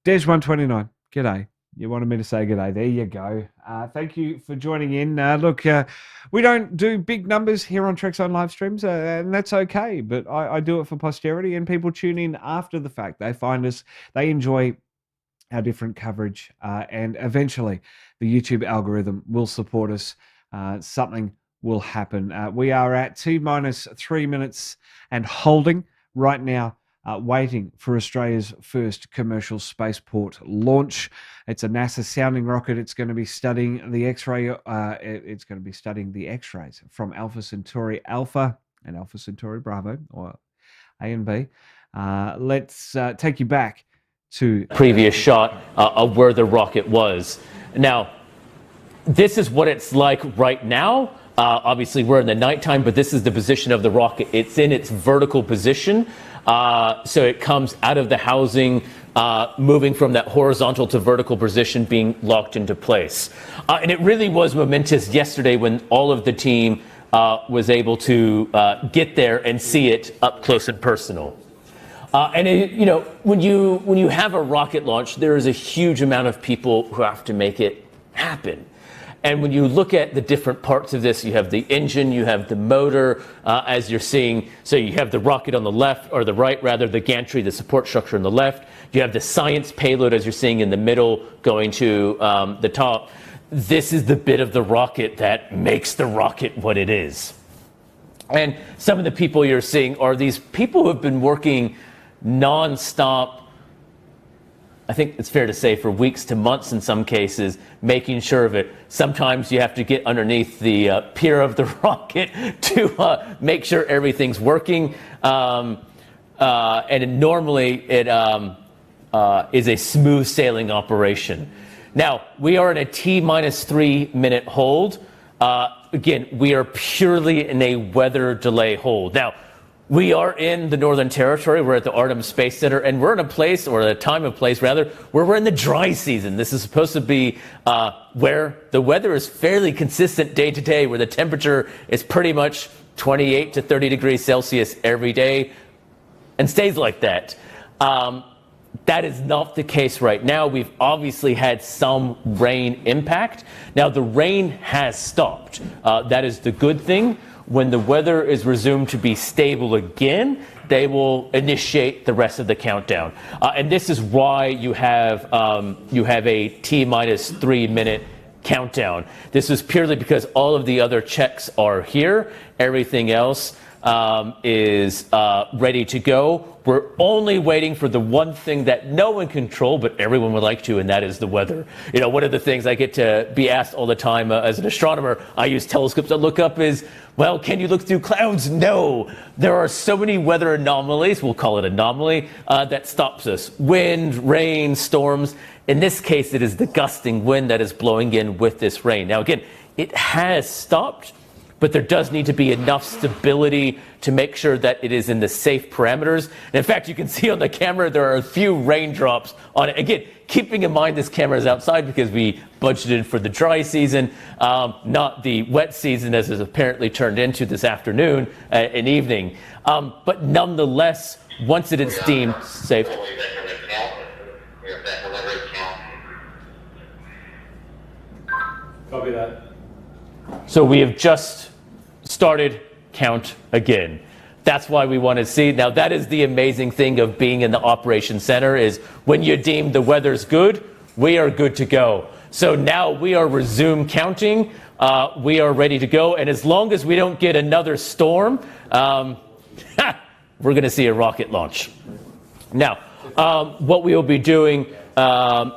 Des129, g'day. You wanted me to say g'day. There you go. Thank you for joining in. Look, we don't do big numbers here on Trekzone live streams, and that's okay, but I do it for posterity, and people tune in after the fact. They find us, they enjoy our different coverage, and eventually the YouTube algorithm will support us. Something will happen. We are at T-3 minutes and holding right now, waiting for Australia's first commercial spaceport launch. It's a NASA sounding rocket. It's going to be studying the X-ray. It's going to be studying the X-rays from Alpha Centauri Alpha and Alpha Centauri Bravo, or A and B. Let's take you back to previous shot of where the rocket was. Now, this is what it's like right now. Obviously, we're in the nighttime, but this is the position of the rocket. It's in its vertical position. So it comes out of the housing, moving from that horizontal to vertical position, being locked into place. And it really was momentous yesterday when all of the team was able to get there and see it up close and personal. And you know, when you have a rocket launch, there is a huge amount of people who have to make it happen. And when you look at the different parts of this, you have the engine, you have the motor, as you're seeing. So you have the rocket on the left, or the right rather, the gantry, the support structure on the left. You have the science payload, as you're seeing in the middle, going to the top. This is the bit of the rocket that makes the rocket what it is. And some of the people you're seeing are these people who have been working non-stop, I think it's fair to say, for weeks to months in some cases, making sure of it. Sometimes you have to get underneath the pier of the rocket to make sure everything's working. And normally it is a smooth sailing operation. Now, we are in a T-3 minute hold. Again, we are purely in a weather delay hold. Now, we are in the Northern Territory. We're at the Arnhem Space Center, and we're in a place, or a time and place rather, where we're in the dry season. This is supposed to be where the weather is fairly consistent day to day, where the temperature is pretty much 28 to 30 degrees Celsius every day, and stays like that. That is not the case right now. We've obviously had some rain impact. Now, the rain has stopped. That is the good thing. When the weather is resumed to be stable again, they will initiate the rest of the countdown. And this is why you have a T-3 minute countdown. This is purely because all of the other checks are here. Everything else is ready to go. We're only waiting for the one thing that no one can control, but everyone would like to, and that is the weather. You know, one of the things I get to be asked all the time as an astronomer, I use telescopes to look up is, well, can you look through clouds? No. There are so many weather anomalies, we'll call it anomaly, that stops us. Wind, rain, storms. In this case, it is the gusting wind that is blowing in with this rain. Now, again, it has stopped, but there does need to be enough stability to make sure that it is in the safe parameters. And in fact, you can see on the camera there are a few raindrops on it. Again, keeping in mind this camera is outside because we budgeted for the dry season, not the wet season as is apparently turned into this afternoon and evening. But nonetheless, once it is deemed safe. Copy that. So we have just started count again. That's why we want to see. Now that is the amazing thing of being in the operations center is when you deem the weather's good, we are good to go. So now we are resume counting. We are ready to go. And as long as we don't get another storm, we're going to see a rocket launch. Now, what we will be doing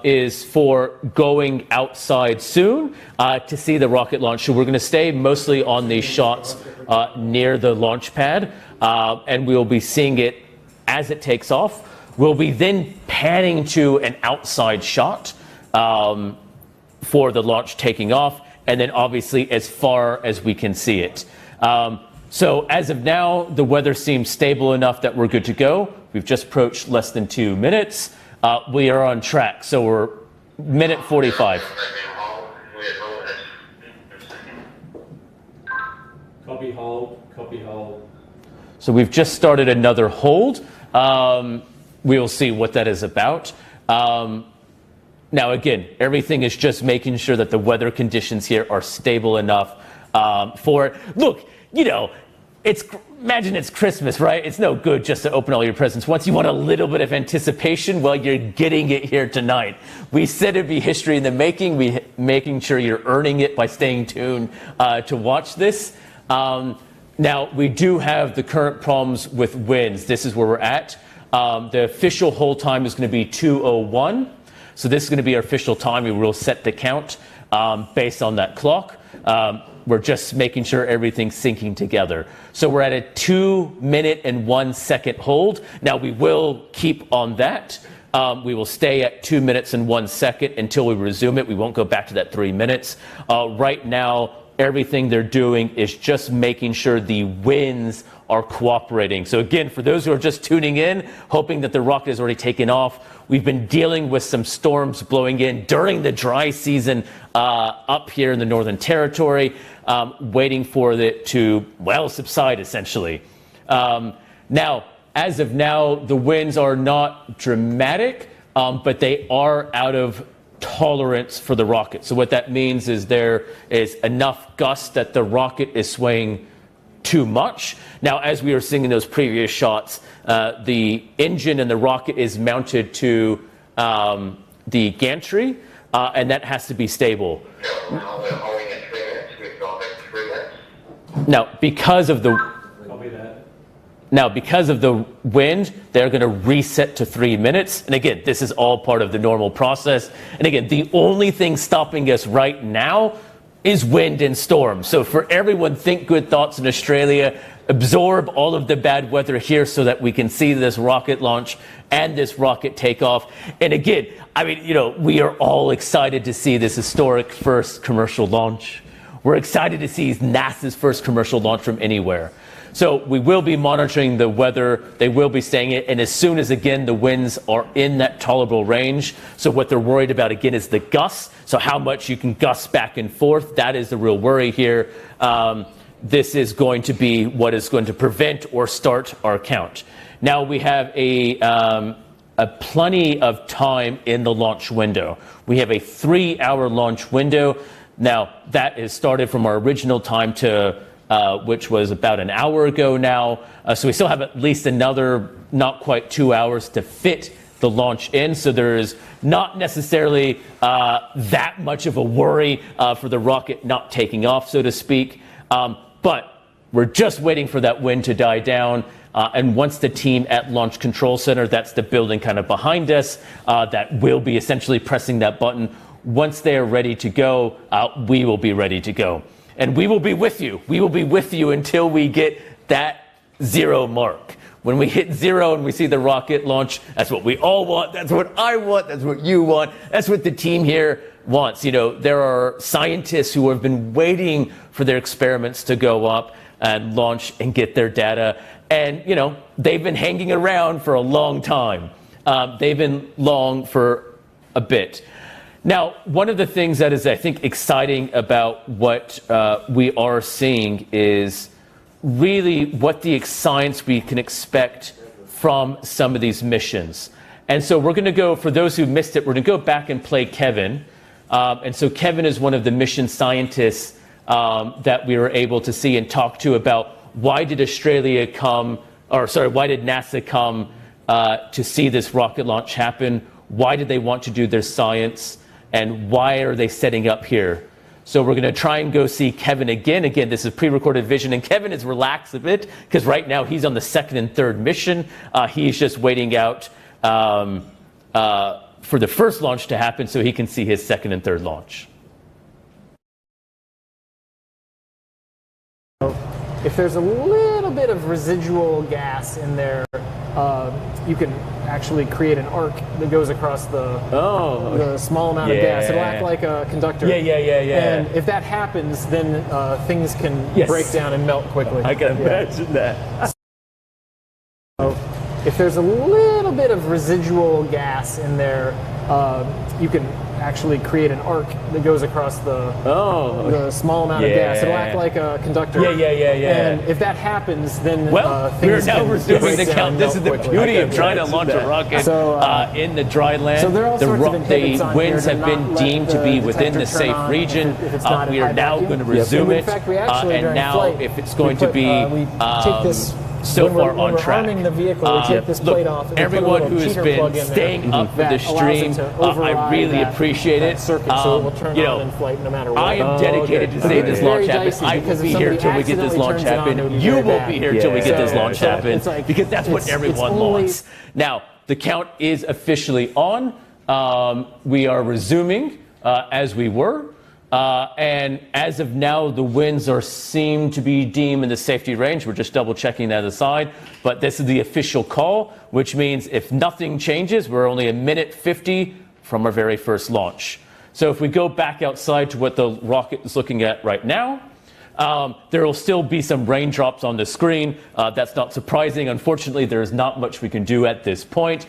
is for going outside soon to see the rocket launch. So we're going to stay mostly on these shots near the launch pad, and we'll be seeing it as it takes off. We'll be then panning to an outside shot for the launch taking off, and then obviously as far as we can see it. So as of now, the weather seems stable enough that we're good to go. We've just approached less than 2 minutes. We are on track, so we're minute 45. Copy hold, copy hold. So we've just started another hold. We will see what that is about. Now again, everything is just making sure that the weather conditions here are stable enough for it. Look, you know, imagine it's Christmas, right? It's no good just to open all your presents once. You want a little bit of anticipation. Well, you're getting it here tonight. We said it'd be history in the making. Making sure you're earning it by staying tuned to watch this. Now, we do have the current problems with winds. This is where we're at. The official hold time is going to be 2:01. So this is going to be our official time. We will set the count based on that clock. We're just making sure everything's syncing together. So we're at a 2 minute and 1 second hold. Now we will keep on that. We will stay at 2 minutes and 1 second until we resume it. We won't go back to that 3 minutes. Right now, everything they're doing is just making sure the winds are cooperating. So again, for those who are just tuning in, hoping that the rocket has already taken off, we've been dealing with some storms blowing in during the dry season up here in the Northern Territory, waiting for it to, well, subside essentially. Now, as of now, the winds are not dramatic, but they are out of tolerance for the rocket. So what that means is there is enough gust that the rocket is swaying too much. Now, as we were seeing in those previous shots, the engine and the rocket is mounted to the gantry, and that has to be stable. Now, because of the wind, they're going to reset to 3 minutes. And again, this is all part of the normal process. And again, the only thing stopping us right now is wind and storm. So for everyone, think good thoughts in Australia, absorb all of the bad weather here so that we can see this rocket launch and this rocket takeoff. And again, I mean, you know, we are all excited to see this historic first commercial launch. We're excited to see NASA's first commercial launch from anywhere. So we will be monitoring the weather. They will be staying it. And as soon as, again, the winds are in that tolerable range. So what they're worried about, again, is the gusts. So how much you can gust back and forth. That is the real worry here. This is going to be what is going to prevent or start our count. Now we have a plenty of time in the launch window. We have a 3-hour launch window. Now that is started from our original time to which was about an hour ago now. So we still have at least another not quite 2 hours to fit the launch in. So there is not necessarily that much of a worry for the rocket not taking off, so to speak. But we're just waiting for that wind to die down. And once the team at Launch Control Center, that's the building kind of behind us, that will be essentially pressing that button. Once they are ready to go, we will be ready to go. And we will be with you. We will be with you until we get that 0 mark. When we hit 0 and we see the rocket launch, that's what we all want. That's what I want. That's what you want. That's what the team here wants. You know, there are scientists who have been waiting for their experiments to go up and launch and get their data. And, you know, they've been hanging around for a long time. They've been long for a bit. Now, one of the things that is, I think, exciting about what we are seeing is really what the science we can expect from some of these missions. And so we're going to go, for those who missed it, we're going to go back and play Kevin. And so Kevin is one of the mission scientists that we were able to see and talk to about why did NASA come to see this rocket launch happen? Why did they want to do their science? And why are they setting up here? So we're going to try and go see Kevin again. Again, this is pre-recorded vision, and Kevin is relaxed a bit because right now he's on the 2nd and 3rd mission. He's just waiting out for the first launch to happen so he can see his 2nd and 3rd launch. If there's a little bit of residual gas in there, you can actually create an arc that goes across the small amount of gas. It'll act like a conductor. Yeah. And if that happens, then things can break down and melt quickly. I can imagine that. If there's a little bit of residual gas in there, you can actually create an arc that goes across the small amount of gas. It'll act like a conductor. Yeah. And if that happens, then we're things now can resuming break the down count. and This is the melt beauty of quickly. trying to launch a rocket in the dry land. So there are all sorts of inhibits on the here winds to have not been let deemed to the be within detector the turn safe on region. if it's not in We are high now vacuum. going to resume In it. fact, we actually, And during now, flight, if it's going to be we take this, so when far when on we're track. arming the vehicle, we take this plate off. And Everyone we put a who has cheater been plug in there staying up for that this allows it stream, to I override really that appreciate it. circuit, so it will turn on and flight no matter what. I am dedicated to see this launch happen. I will be here till we get this launch happen. You will be here till we get this launch happen, because that's what everyone wants. Now, the count is officially on. We are resuming as we were. And as of now, the winds seem to be deemed in the safety range. We're just double checking that aside. But this is the official call, which means if nothing changes, we're only 1:50 from our very first launch. So if we go back outside to what the rocket is looking at right now, there will still be some raindrops on the screen. That's not surprising. Unfortunately, there is not much we can do at this point.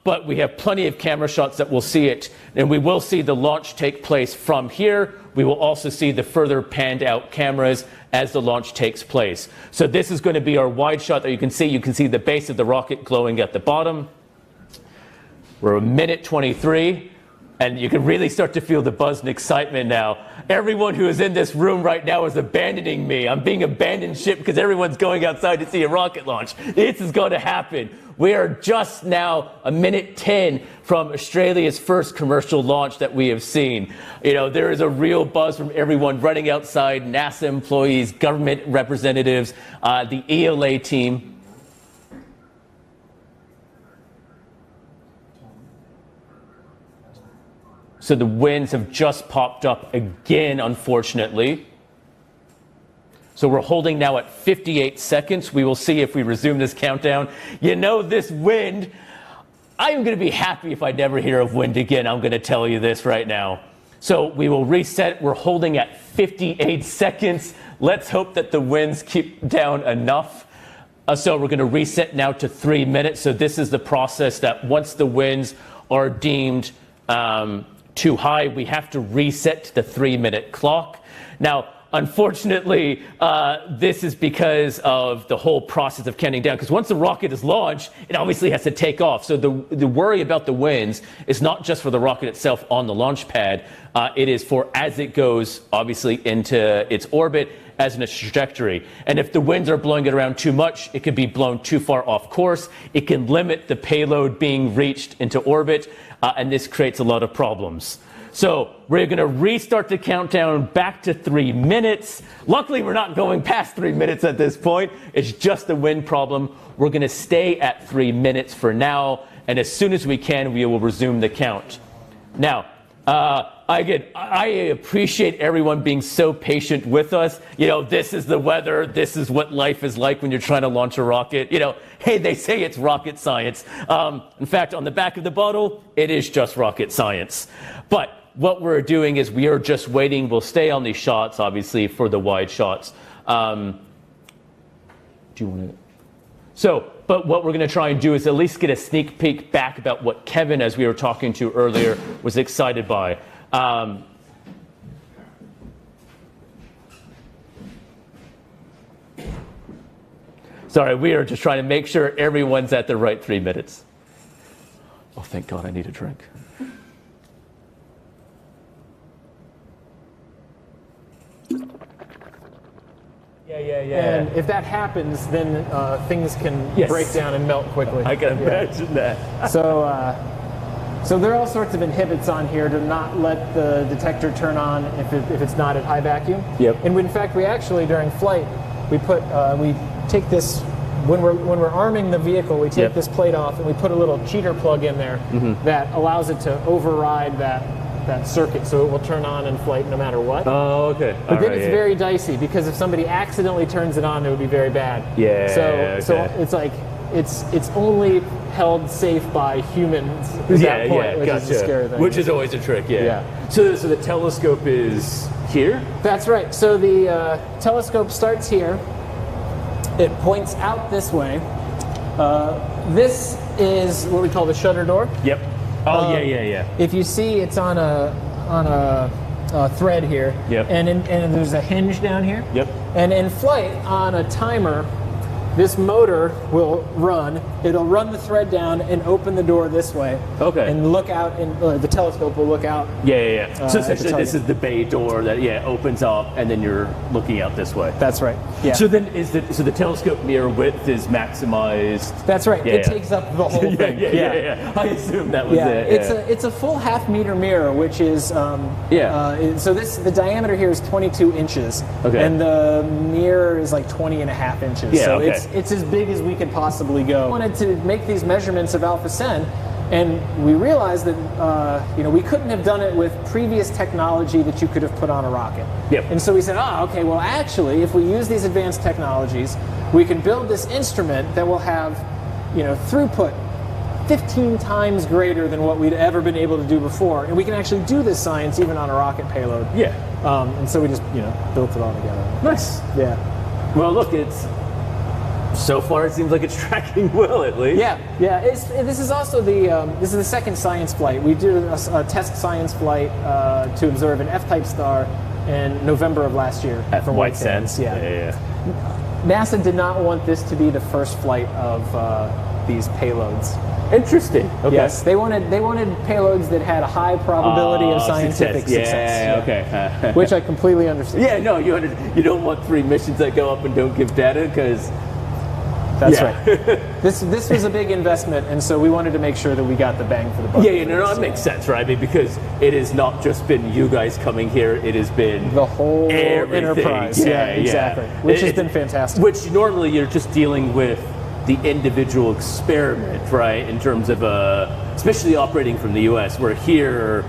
But we have plenty of camera shots that will see it, and we will see the launch take place from here. We will also see the further panned out cameras as the launch takes place. So this is going to be our wide shot that you can see. You can see the base of the rocket glowing at the bottom. We're 1:23. And you can really start to feel the buzz and excitement now. Everyone who is in this room right now is abandoning me. I'm being abandoned ship because everyone's going outside to see a rocket launch. This is going to happen. We are just now 1:10 from Australia's first commercial launch that we have seen. You know, there is a real buzz from everyone running outside, NASA employees, government representatives, the ELA team. So the winds have just popped up again, unfortunately. So we're holding now at 58 seconds. We will see if we resume this countdown. You know, this wind, I'm going to be happy if I never hear of wind again. I'm going to tell you this right now. So we will reset. We're holding at 58 seconds. Let's hope that the winds keep down enough. So we're going to reset now to 3 minutes. So this is the process that once the winds are deemed too high, we have to reset to the 3-minute clock. Now, unfortunately, this is because of the whole process of counting down, because once the rocket is launched, it obviously has to take off. So the worry about the winds is not just for the rocket itself on the launch pad. It is for as it goes, obviously, into its orbit as in its trajectory. And if the winds are blowing it around too much, it can be blown too far off course. It can limit the payload being reached into orbit, and this creates a lot of problems. So we're going to restart the countdown back to 3 minutes. Luckily, we're not going past 3 minutes at this point. It's just a wind problem. We're going to stay at 3 minutes for now. And as soon as we can, we will resume the count. Now, I appreciate everyone being so patient with us. You know, this is the weather. This is what life is like when you're trying to launch a rocket. You know, hey, they say it's rocket science. In fact, on the back of the bottle, it is just rocket science. But what we're doing is we are just waiting. We'll stay on these shots, obviously, for the wide shots. Do you want to? So, but what we're going to try and do is at least get a sneak peek back about what Kevin, as we were talking to earlier, was excited by. Sorry, we are just trying to make sure everyone's at the right 3 minutes. Oh, thank God, I need a drink. And if that happens, then things can break down and melt quickly. I can imagine that. So there are all sorts of inhibits on here to not let the detector turn on if it's not at high vacuum. Yep. And in fact, we actually during flight we take this when we're arming the vehicle. We take this plate off and we put a little cheater plug in there that allows it to override that circuit, so it will turn on in flight no matter what. Oh, okay. But then it's very dicey because if somebody accidentally turns it on, it would be very bad. Yeah. So it's like it's only held safe by humans at that point, which is a scary thing. Which is always a trick. So the telescope is here? That's right. So the telescope starts here. It points out this way. This is what we call the shutter door. Yep. Oh, yeah. If you see, it's on a thread here. Yep. And there's a hinge down here. Yep. And in flight, on a timer, this motor will run. It'll run the thread down and open the door this way. Okay. And look out, and the telescope will look out. Yeah. So essentially, this is the bay door that opens up, and then you're looking out this way. That's right. Yeah. So then, so the telescope mirror width is maximized. That's right. It takes up the whole thing. Yeah. I assume that was it. It's a full half-meter mirror, which is so the diameter here is 22 inches. Okay. And the mirror is like 20 and a half inches. Yeah, so okay. it's as big as we could possibly go. I wanted to make these measurements of Alpha Cen, and we realized that we couldn't have done it with previous technology that you could have put on a rocket. Yep. And so we said, okay, well actually, if we use these advanced technologies, we can build this instrument that will have, throughput 15 times greater than what we'd ever been able to do before, and we can actually do this science even on a rocket payload. Yeah. And so we just built it all together. Nice. Yeah. Well, look, so far it seems like it's tracking well, at least. Yeah. This is also the second science flight. We did a test science flight to observe an F-type star in November of last year. At White Sands. Yeah. NASA did not want this to be the first flight of these payloads. Interesting. Okay. Yes, they wanted payloads that had a high probability of scientific success. Yeah, okay. Which I completely understand. Yeah, no, you don't want 3 missions that go up and don't give data because. That's right. This was a big investment, and so we wanted to make sure that we got the bang for the buck. It makes sense, right? I mean, because it has not just been you guys coming here; it has been the whole everything. Enterprise. Yeah, exactly. Which has been fantastic. Which normally you're just dealing with the individual experiment, right? In terms of especially operating from the U.S., where here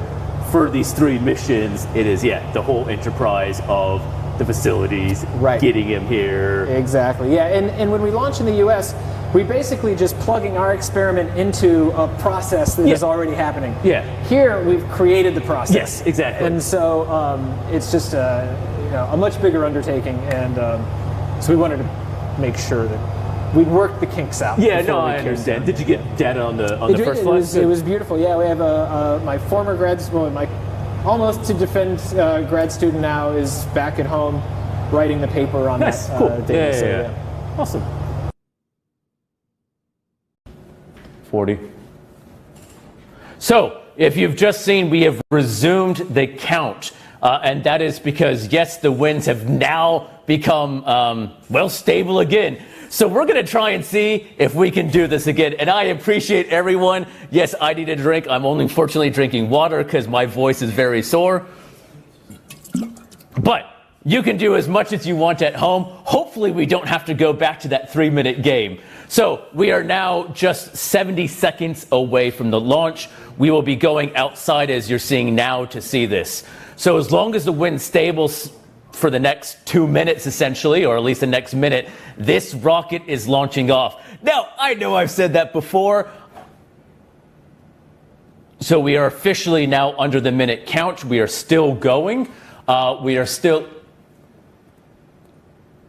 for these 3 missions, it is the whole enterprise of the facilities, getting him here. Exactly, yeah. And when we launch in the U.S., we basically just plugging our experiment into a process that is already happening. Yeah. Here, we've created the process. Yes, exactly. And so it's just a much bigger undertaking, and so we wanted to make sure that we'd work the kinks out. Yeah, no, I understand. Did you get data on the first flight? It was beautiful. Yeah, we have my former my almost to defend grad student now is back at home writing the paper on nice. that Cool. data. Yeah. Awesome. 40. So, if you've just seen, we have resumed the count. And that is because, yes, the winds have now become, well, stable again. So we're going to try and see if we can do this again. And I appreciate everyone. Yes, I need a drink. I'm only fortunately drinking water because my voice is very sore. But you can do as much as you want at home. Hopefully we don't have to go back to that 3-minute game. So we are now just 70 seconds away from the launch. We will be going outside, as you're seeing now, to see this. So as long as the wind's stable for the next 2 minutes, essentially, or at least the next minute, this rocket is launching off. Now, I know I've said that before. So we are officially now under the minute count. We are still going. We are still...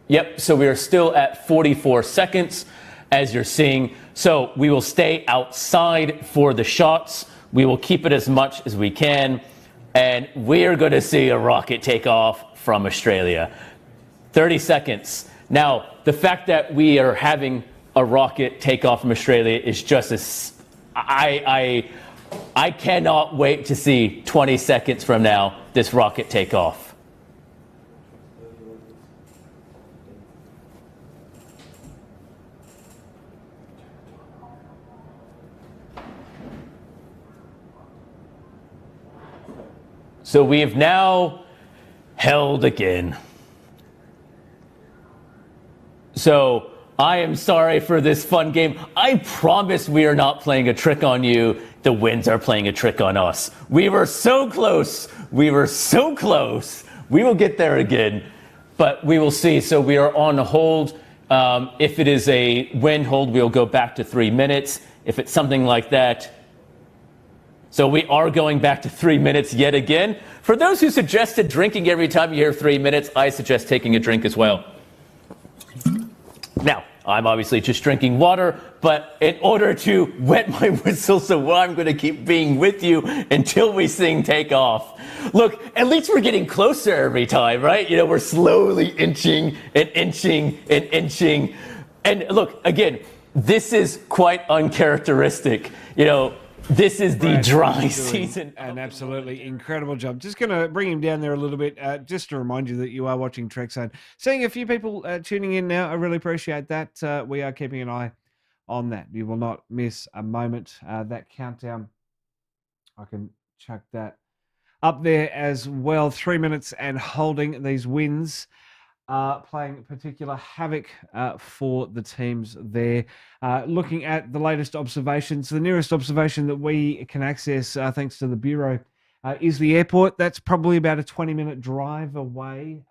Yep, so we are still at 44 seconds, as you're seeing. So we will stay outside for the shots. We will keep it as much as we can. And we are going to see a rocket take off from Australia. 30 seconds. Now, the fact that we are having a rocket take off from Australia is just as... I cannot wait to see 20 seconds from now this rocket take off. So we have now held again. So I am sorry for this fun game. I promise we are not playing a trick on you. The winds are playing a trick on us. We were so close. We were so close. We will get there again, but we will see. So we are on hold. If it is a wind hold, we'll go back to 3 minutes. If it's something like that, so we are going back to 3 minutes yet again. For those who suggested drinking every time you hear 3 minutes, I suggest taking a drink as well. Now, I'm obviously just drinking water, but in order to wet my whistle, so I'm going to keep being with you until we sing take off. Look, at least we're getting closer every time, right? You know, we're slowly inching and inching and inching. And look, again, this is quite uncharacteristic. You know, this is the dry season. An absolutely incredible job. Just going to bring him down there a little bit, just to remind you that you are watching Trekzone. Seeing a few people tuning in now, I really appreciate that. We are keeping an eye on that. You will not miss a moment. That countdown, I can chuck that up there as well. 3 minutes and holding. These winds playing particular havoc for the teams there. Looking at the latest observations, the nearest observation that we can access, thanks to the Bureau, is the airport. That's probably about a 20-minute drive away.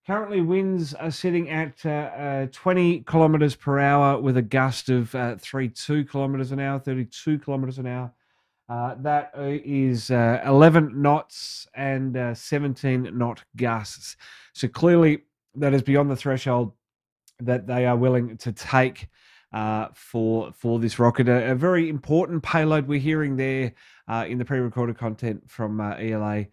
Currently, winds are sitting at 20 kilometres per hour with a gust of 32 kilometres an hour, 32 kilometres an hour. That is 11 knots and 17 knot gusts. So clearly that is beyond the threshold that they are willing to take for this rocket. A very important payload we're hearing there in the pre-recorded content from ELA,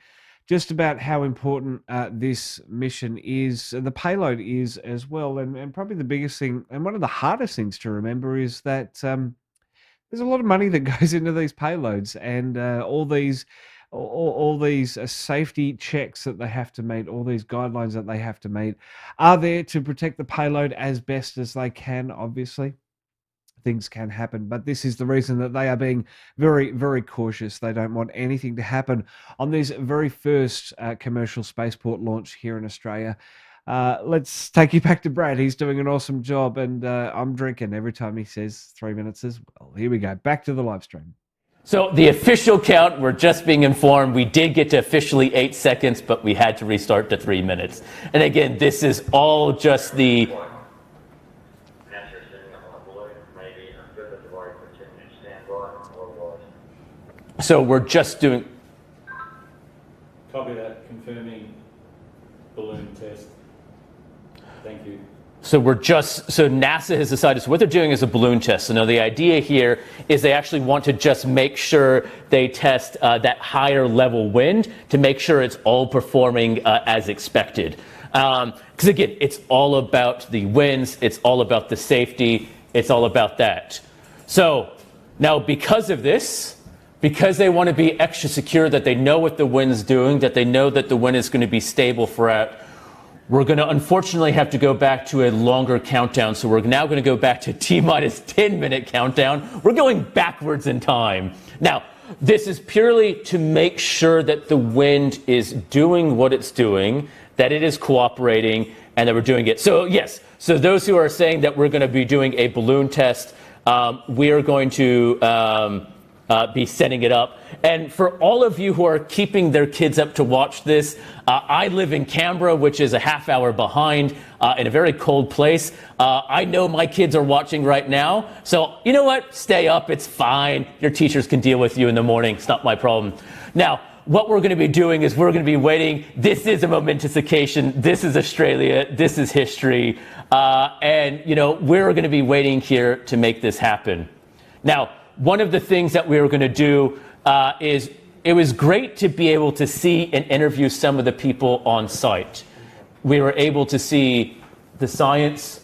just about how important this mission is. The payload is as well. And probably the biggest thing, and one of the hardest things to remember, is that there's a lot of money that goes into these payloads, and all these safety checks that they have to meet, all these guidelines that they have to meet, are there to protect the payload as best as they can. Obviously, things can happen, but this is the reason that they are being very, very cautious. They don't want anything to happen on this very first commercial spaceport launch here in Australia. Let's take you back to Brad. He's doing an awesome job, and I'm drinking every time he says 3 minutes as well. Here we go. Back to the live stream. So the official count, we're just being informed, we did get to officially 8 seconds, but we had to restart to 3 minutes. And again, this is all just the... So we're just doing... Copy that, confirming balloon test. Thank you. So NASA has decided, so what they're doing is a balloon test. So now the idea here is they actually want to just make sure they test that higher level wind to make sure it's all performing as expected. Because again, it's all about the winds, it's all about the safety, it's all about that. So now because of this, because they want to be extra secure, that they know what the wind's doing, that they know that the wind is going to be stable throughout, we're going to unfortunately have to go back to a longer countdown. So we're now going to go back to T-minus 10-minute countdown. We're going backwards in time. Now, this is purely to make sure that the wind is doing what it's doing, that it is cooperating, and that we're doing it. So yes, so those who are saying that we're going to be doing a balloon test, we are going to be setting it up. And for all of you who are keeping their kids up to watch this, I live in Canberra, which is a half hour behind in a very cold place. I know my kids are watching right now. So you know what? Stay up. It's fine. Your teachers can deal with you in the morning. It's not my problem. Now, what we're going to be doing is we're going to be waiting. This is a momentous occasion. This is Australia. This is history. And, you know, we're going to be waiting here to make this happen. Now, one of the things that we were going to do is it was great to be able to see and interview some of the people on site. We were able to see the science.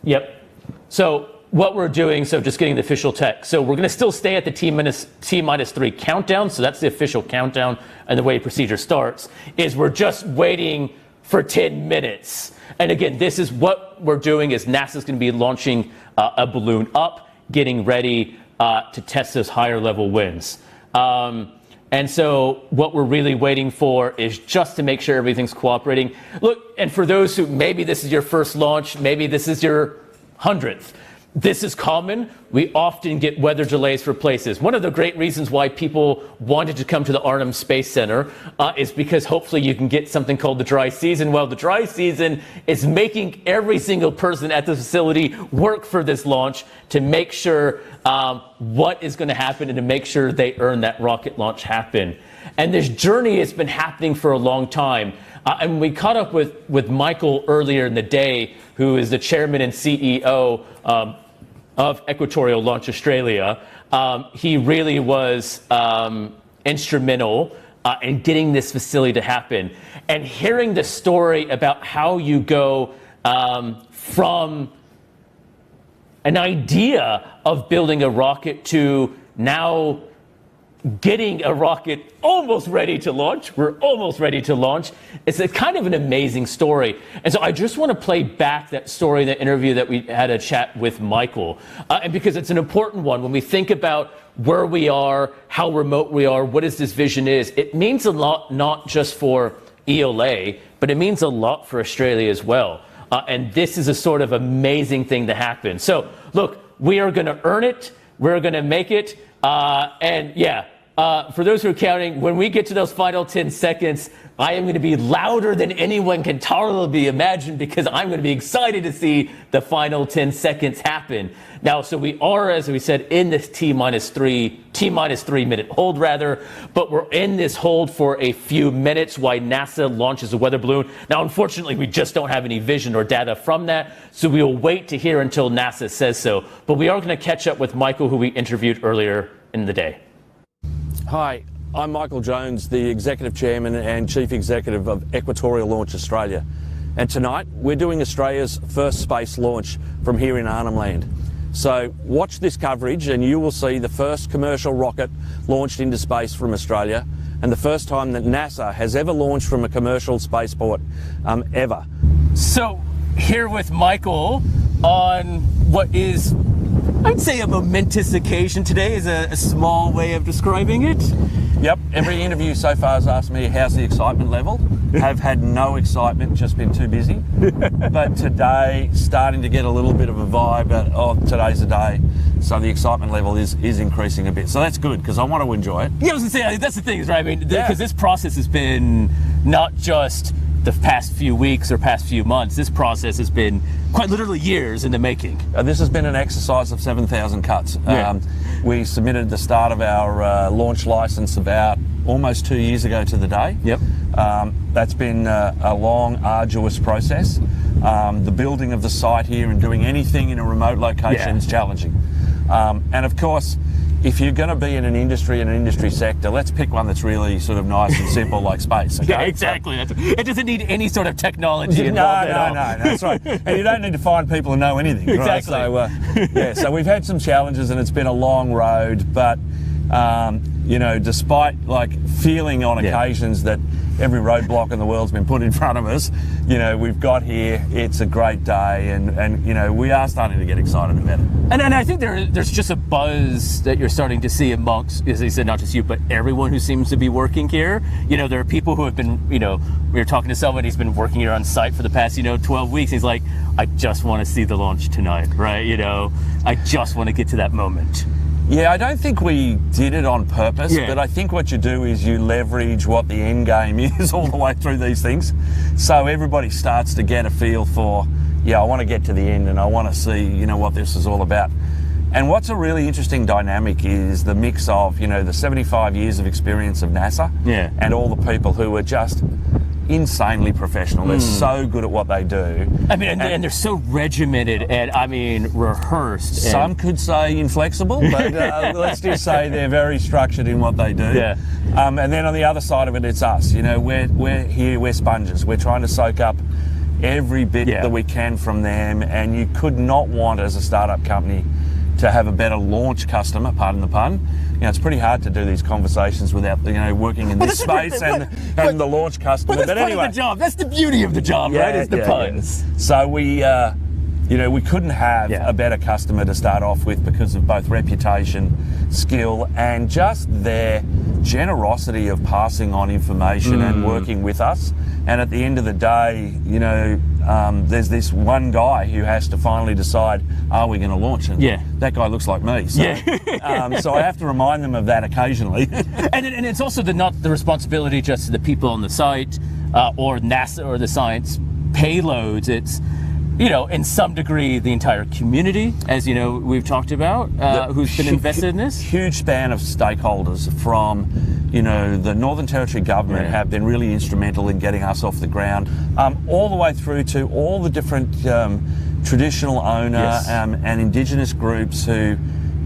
Yep. So what we're doing, so just getting the official text. So we're going to still stay at the T-minus 3 countdown. So that's the official countdown. And the way procedure starts is we're just waiting for 10 minutes. And again, this is what we're doing is NASA's going to be launching a balloon up, getting ready to test those higher level winds. And so what we're really waiting for is just to make sure everything's cooperating. Look, and for those who maybe this is your first launch, maybe this is your 100th. This is common. We often get weather delays for places. One of the great reasons why people wanted to come to the Arnhem Space Center is because hopefully you can get something called the dry season. Well, the dry season is making every single person at the facility work for this launch to make sure what is going to happen and to make sure they earn that rocket launch happen. And this journey has been happening for a long time. And we caught up with Michael earlier in the day, who is the chairman and CEO of Equatorial Launch Australia. He really was instrumental in getting this facility to happen. And hearing the story about how you go from an idea of building a rocket to now getting a rocket almost ready to launch. We're almost ready to launch. It's a kind of an amazing story. And so I just want to play back that story, that interview that we had a chat with Michael. And because it's an important one, when we think about where we are, how remote we are, what this vision is, it means a lot, not just for ELA, but it means a lot for Australia as well. And this is a sort of amazing thing to happen. So look, we are going to earn it. We're going to make it. And yeah, for those who are counting, when we get to those final 10 seconds, I am going to be louder than anyone can tolerably imagine because I'm going to be excited to see the final 10 seconds happen. Now, so we are, as we said, in this T-minus 3 minute hold rather, but we're in this hold for a few minutes while NASA launches a weather balloon. Now, unfortunately, we just don't have any vision or data from that, so we will wait to hear until NASA says so. But we are going to catch up with Michael, who we interviewed earlier in the day. Hi, I'm Michael Jones, the Executive Chairman and Chief Executive of Equatorial Launch Australia. And tonight, we're doing Australia's first space launch from here in Arnhem Land. So watch this coverage and you will see the first commercial rocket launched into space from Australia and the first time that NASA has ever launched from a commercial spaceport ever. So here with Michael on what is, I'd say, a momentous occasion. Today is a small way of describing it. Yep, every interview so far has asked me how's the excitement level. Have had no excitement, just been too busy. But today, starting to get a little bit of a vibe of today's a day. So the excitement level is increasing a bit. So that's good because I want to enjoy it. Yeah, I was going to say, that's the thing, right? I mean, because this process has been not just the past few weeks or past few months. This process has been quite literally years in the making. This has been an exercise of 7,000 cuts. Yeah. We submitted the start of our launch license about almost 2 years ago to the day. Yep. That's been a long, arduous process. The building of the site here and doing anything in a remote location is challenging. And of course, if you're going to be in an industry sector, let's pick one that's really sort of nice and simple like space. Okay? Yeah, exactly. It doesn't need any sort of technology involved No, that's right. And you don't need to find people who know anything. Exactly. Right? So we've had some challenges and it's been a long road, but despite like feeling on occasions that every roadblock in the world's been put in front of us, we've got here. It's a great day, and we are starting to get excited about it. And I think there's just a buzz that you're starting to see amongst, as I said, not just you, but everyone who seems to be working here. There are people who have been, we were talking to someone, he's been working here on site for the past, 12 weeks. He's like, I just want to see the launch tonight, right? I just want to get to that moment. Yeah, I don't think we did it on purpose, but I think what you do is you leverage what the end game is all the way through these things. So everybody starts to get a feel for, I want to get to the end and I want to see, what this is all about. And what's a really interesting dynamic is the mix of, the 75 years of experience of NASA and all the people who are just insanely professional. They're so good at what they do. I mean, and they're so regimented and, rehearsed. Some could say inflexible, but let's just say they're very structured in what they do. Yeah. And then on the other side of it, it's us. We're here, we're sponges. We're trying to soak up every bit that we can from them, and you could not want, as a startup company, to have a better launch customer, pardon the pun. It's pretty hard to do these conversations without, working in this space and the launch customer. But that's part of the job. That's the beauty of the job, right? Is the puns. Yeah. So we couldn't have a better customer to start off with because of both reputation, skill, and just their generosity of passing on information and working with us. And at the end of the day, there's this one guy who has to finally decide, are we going to launch? And that guy looks like me. So, so I have to remind them of that occasionally. and it's also not the responsibility just to the people on the site or NASA or the science payloads. It's, in some degree, the entire community, as we've talked about, who's been invested in this. Huge span of stakeholders from, the Northern Territory government have been really instrumental in getting us off the ground, all the way through to all the different traditional owner and Indigenous groups who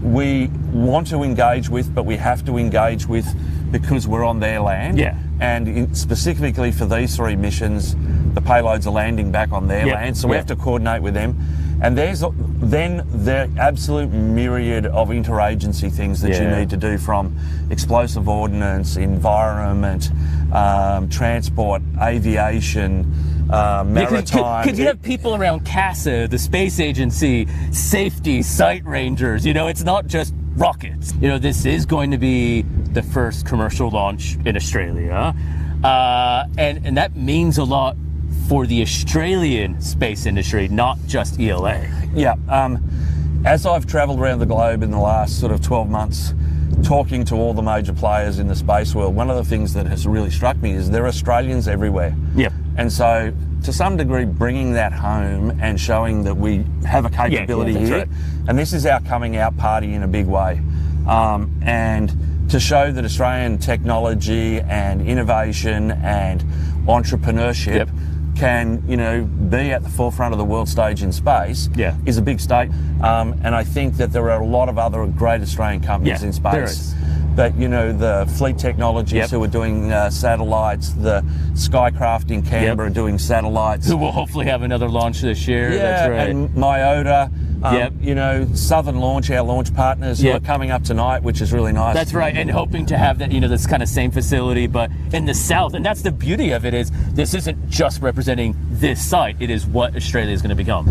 we want to engage with, but we have to engage with because we're on their land. Yeah. And specifically for these 3 missions, the payloads are landing back on their land, so we have to coordinate with them. And there's then the absolute myriad of interagency things that you need to do, from explosive ordnance, environment, transport, aviation, maritime. Because you have people around CASA, the space agency, safety, site rangers. It's not just rockets. This is going to be the first commercial launch in Australia, and that means a lot for the Australian space industry, not just ELA. Yeah. As I've travelled around the globe in the last sort of 12 months, talking to all the major players in the space world, one of the things that has really struck me is there are Australians everywhere. Yep. And so, to some degree, bringing that home and showing that we have a capability here. Right. And this is our coming out party in a big way. And to show that Australian technology and innovation and entrepreneurship can, be at the forefront of the world stage in space is a big statement. And I think that there are a lot of other great Australian companies in space. There is. But, the Fleet Technologies who are doing satellites, the Skycraft in Canberra doing satellites. Who will hopefully have another launch this year. Yeah, that's right. and Myota. Southern Launch, our launch partners who are coming up tonight, which is really nice. That's right, and hoping to have that, this kind of same facility, but in the south. And that's the beauty of it, is this isn't just representing this site, it is what Australia is going to become.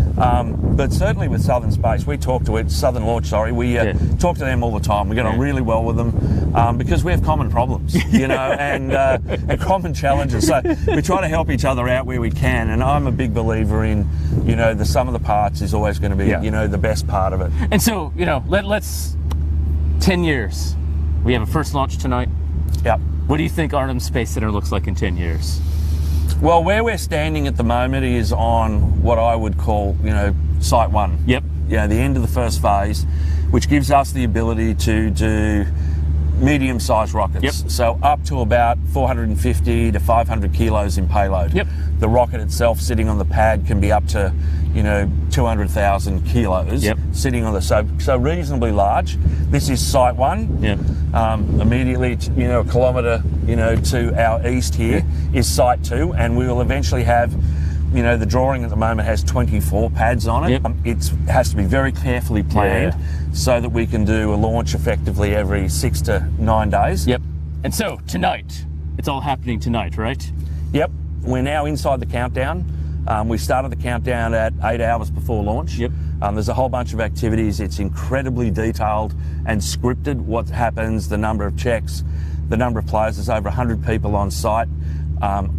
But certainly with Southern Space, we talk to it, Southern Launch, we talk to them all the time. We get on really well with them because we have common problems, and common challenges. So we try to help each other out where we can, and I'm a big believer in, the sum of the parts is always going to be, the best part of it. And so, let's 10 years. We have a first launch tonight. Yep. What do you think Arnhem Space Centre looks like in 10 years? Well, where we're standing at the moment is on what I would call, Site 1. Yep. The end of the first phase, which gives us the ability to do medium-sized rockets. so up to about 450 to 500 kilos in payload. Yep. The rocket itself sitting on the pad can be up to, 200,000 kilos. Yep. Sitting on the, so reasonably large. This is Site 1. Yep. Immediately, a kilometre, to our east here is Site 2, and we will eventually have, the drawing at the moment has 24 pads on it. Yep. It has to be very carefully planned so that we can do a launch effectively every 6 to 9 days. Yep. And so tonight, it's all happening tonight, right? Yep. We're now inside the countdown. We started the countdown at 8 hours before launch. Yep. There's a whole bunch of activities. It's incredibly detailed and scripted what happens, the number of checks, the number of players. There's over 100 people on site.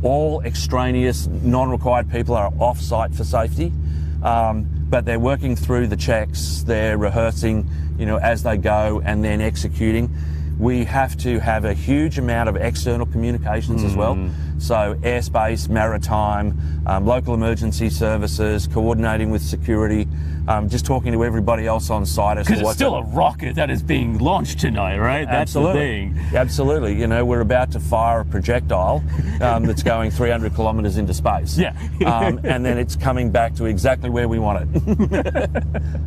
All extraneous, non-required people are off-site for safety, but they're working through the checks. They're rehearsing, as they go and then executing. We have to have a huge amount of external communications as well. So airspace, maritime, local emergency services, coordinating with security, just talking to everybody else on site as to Because it's still a rocket that is being launched tonight, right? That's Absolutely. the thing. Absolutely. We're about to fire a projectile that's going 300 kilometres into space. Yeah. And then it's coming back to exactly where we want it.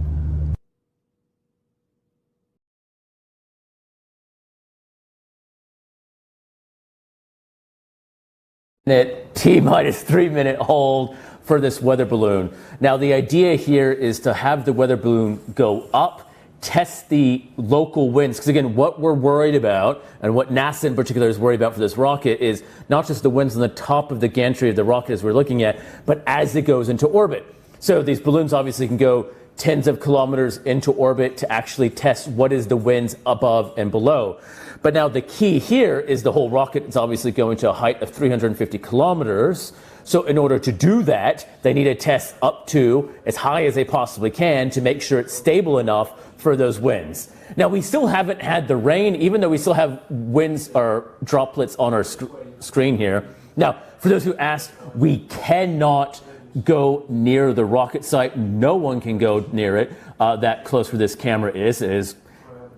T-minus 3 minute hold for this weather balloon. Now the idea here is to have the weather balloon go up, test the local winds, because again, what we're worried about, and what NASA in particular is worried about for this rocket, is not just the winds on the top of the gantry of the rocket as we're looking at, but as it goes into orbit. So these balloons obviously can go tens of kilometers into orbit to actually test what is the winds above and below. But now the key here is the whole rocket is obviously going to a height of 350 kilometers. So in order to do that, they need to test up to as high as they possibly can to make sure it's stable enough for those winds. Now we still haven't had the rain, even though we still have winds or droplets on our screen here. Now, for those who asked, we cannot go near the rocket site. No one can go near it that close where this camera is. It is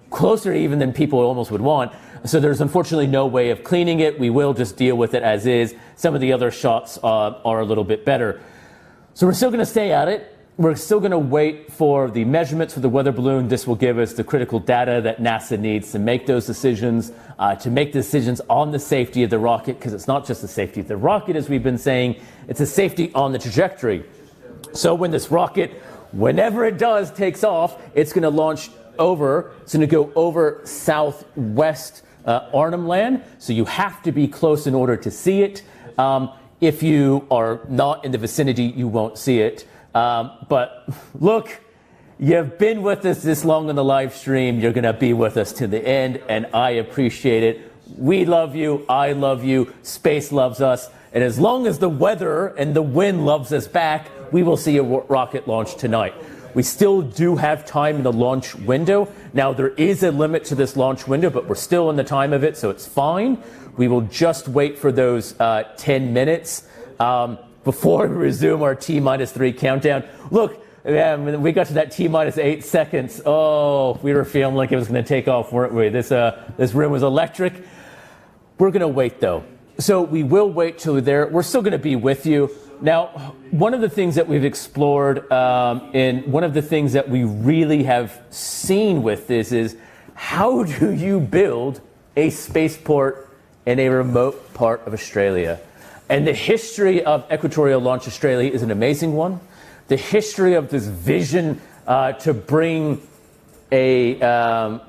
closer even than people almost would want. So there's unfortunately no way of cleaning it. We will just deal with it as is. Some of the other shots are a little bit better. So we're still going to stay at it. We're still going to wait for the measurements for the weather balloon. This will give us the critical data that NASA needs to make those decisions, on the safety of the rocket, because it's not just the safety of the rocket, as we've been saying, it's a safety on the trajectory. So when this rocket, whenever it does, takes off, it's going to launch it's going to go over southwest Arnhem Land, so you have to be close in order to see it. If you are not in the vicinity, you won't see it. But look, you've been with us this long on the live stream. You're going to be with us to the end, and I appreciate it. We love you. I love you. Space loves us. And as long as the weather and the wind loves us back, we will see a rocket launch tonight. We still do have time in the launch window. Now, there is a limit to this launch window, but we're still in the time of it, so it's fine. We will just wait for those 10 minutes before we resume our T-minus 3 countdown. Look, when we got to that T-minus 8 seconds, oh, we were feeling like it was going to take off, weren't we? This room was electric. We're going to wait, though. So we will wait till we're there. We're still going to be with you. Now, one of the things that we've explored and one of the things that we really have seen with this is how do you build a spaceport in a remote part of Australia? And the history of Equatorial Launch Australia is an amazing one. The history of this vision to bring a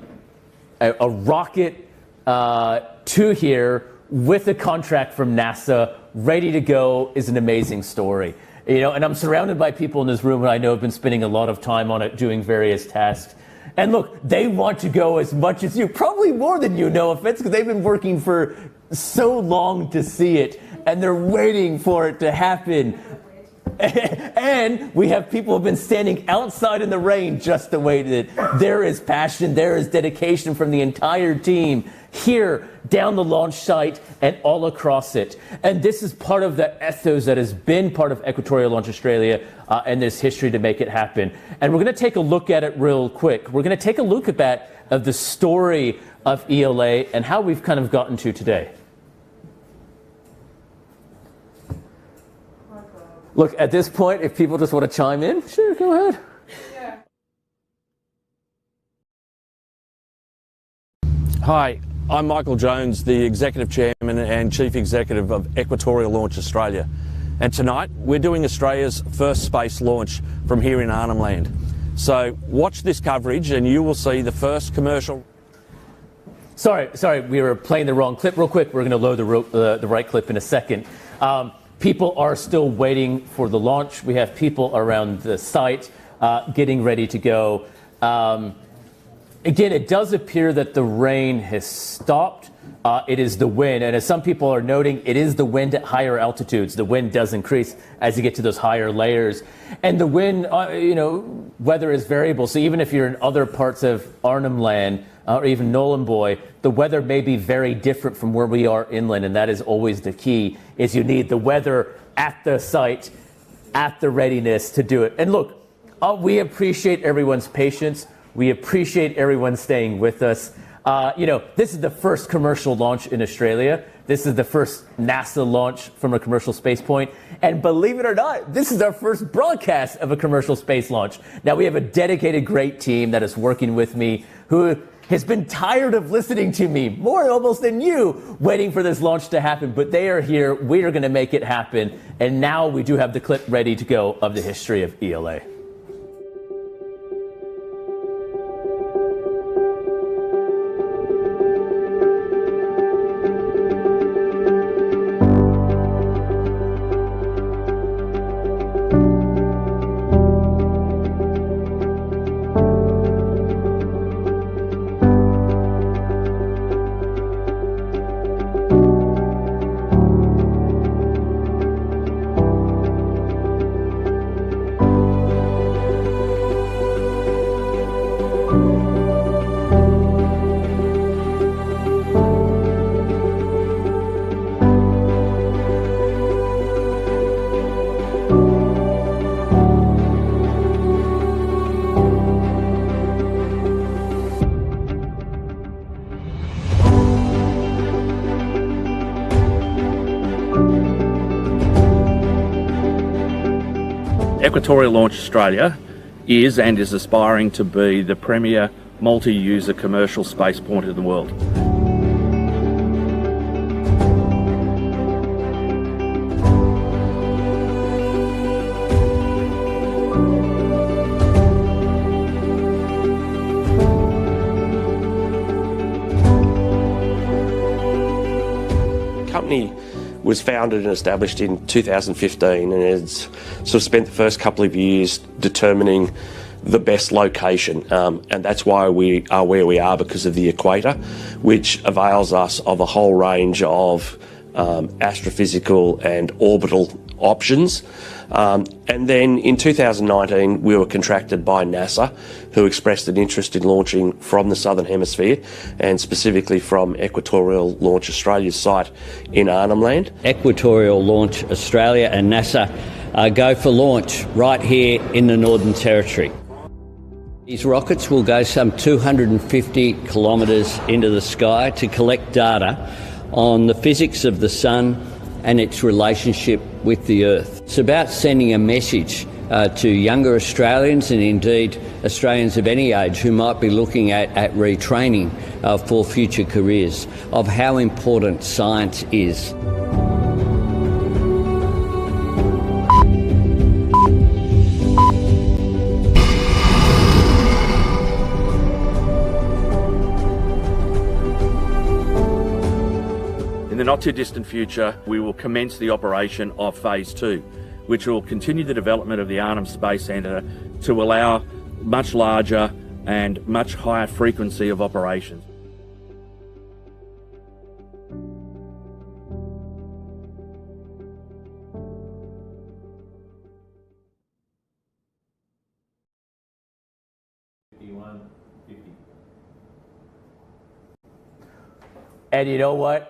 rocket to here with a contract from NASA ready to go is an amazing story. And I'm surrounded by people in this room who I know have been spending a lot of time on it doing various tasks. And look, they want to go as much as you, probably more than you, no offense, because they've been working for so long to see it, and they're waiting for it to happen. And we have people who have been standing outside in the rain just to wait it. There is passion, there is dedication from the entire team here, down the launch site, and all across it. And this is part of the ethos that has been part of Equatorial Launch Australia and this history to make it happen. And we're going to take a look at it real quick. We're going to take a look at that, of the story of ELA and how we've kind of gotten to today? Look, at this point, if people just want to chime in, sure, go ahead. Hi, I'm Michael Jones, the Executive Chairman and Chief Executive of Equatorial Launch Australia. And tonight, we're doing Australia's first space launch from here in Arnhem Land. So watch this coverage and you will see the first commercial... Sorry, we were playing the wrong clip real quick. We're going to load the right clip in a second. People are still waiting for the launch. We have people around the site getting ready to go. Again, it does appear that the rain has stopped. It is the wind, and as some people are noting, it is the wind at higher altitudes. The wind does increase as you get to those higher layers. And the wind, weather is variable. So even if you're in other parts of Arnhem Land or even Nhulunbuy, the weather may be very different from where we are inland, and that is always the key, is you need the weather at the site, at the readiness to do it. And look, we appreciate everyone's patience. We appreciate everyone staying with us. This is the first commercial launch in Australia. This is the first NASA launch from a commercial space point. And believe it or not, this is our first broadcast of a commercial space launch. Now, we have a dedicated, great team that is working with me who has been tired of listening to me, more almost than you, waiting for this launch to happen. But they are here. We are going to make it happen. And now we do have the clip ready to go of the history of ELA. Equatorial Launch Australia is and is aspiring to be the premier multi-user commercial spaceport in the world. The company was founded and established in 2015 and has sort of spent the first couple of years determining the best location, and that's why we are where we are, because of the equator, which avails us of a whole range of astrophysical and orbital options. And then in 2019 we were contracted by NASA, who expressed an interest in launching from the Southern Hemisphere and specifically from Equatorial Launch Australia's site in Arnhem Land. Equatorial Launch Australia and NASA go for launch right here in the Northern Territory. These rockets will go some 250 kilometres into the sky to collect data on the physics of the sun and its relationship with the Earth. It's about sending a message to younger Australians and indeed Australians of any age who might be looking at retraining for future careers of how important science is. In the not too distant future, we will commence the operation of Phase 2, which will continue the development of the Arnhem Space Centre to allow much larger and much higher frequency of operations. And you know what?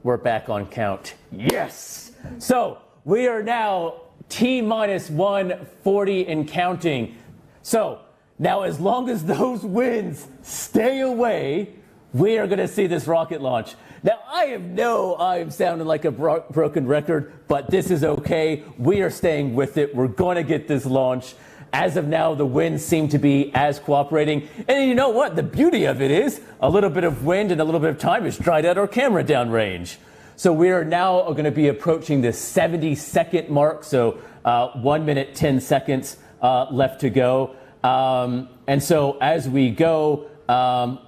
We're back on count. Yes! So we are now T-minus 140 and counting. So now as long as those winds stay away, We are going to see this rocket launch. Now, I'm sounding like a broken record, but this is okay. We are staying with it. We're going to get this launch. As of now, the winds seem to be as cooperating. And you know what? The beauty of it is a little bit of wind and a little bit of time has dried out our camera downrange. So we are now going to be approaching the 70-second mark. So 1 minute, 10 seconds left to go. And so as we go,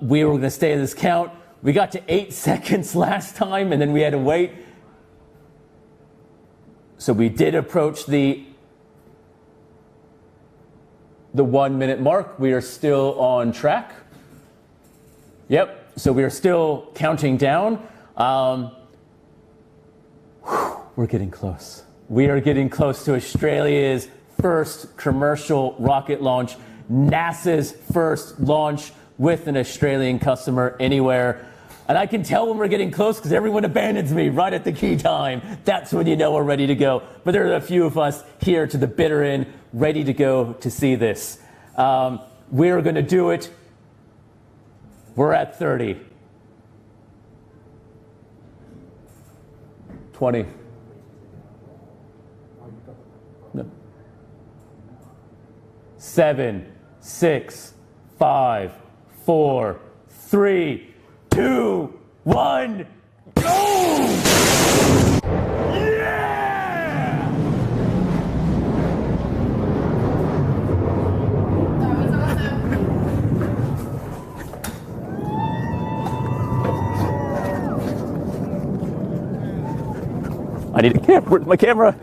we were going to stay in this count. We got to 8 seconds last time, and then we had to wait. So we did approach the 1 minute mark. We are still on track. Yep. So we are still counting down. We're getting close. We are getting close to Australia's first commercial rocket launch, NASA's first launch with an Australian customer anywhere. And I can tell when we're getting close because everyone abandons me right at the key time. That's when you know we're ready to go. But there are a few of us here to the bitter end, ready to go to see this. We're going to do it. We're at 30. 20. No. 7, 6, 5, 4, 3, 2, 1, go! I need a camera. Where's my camera?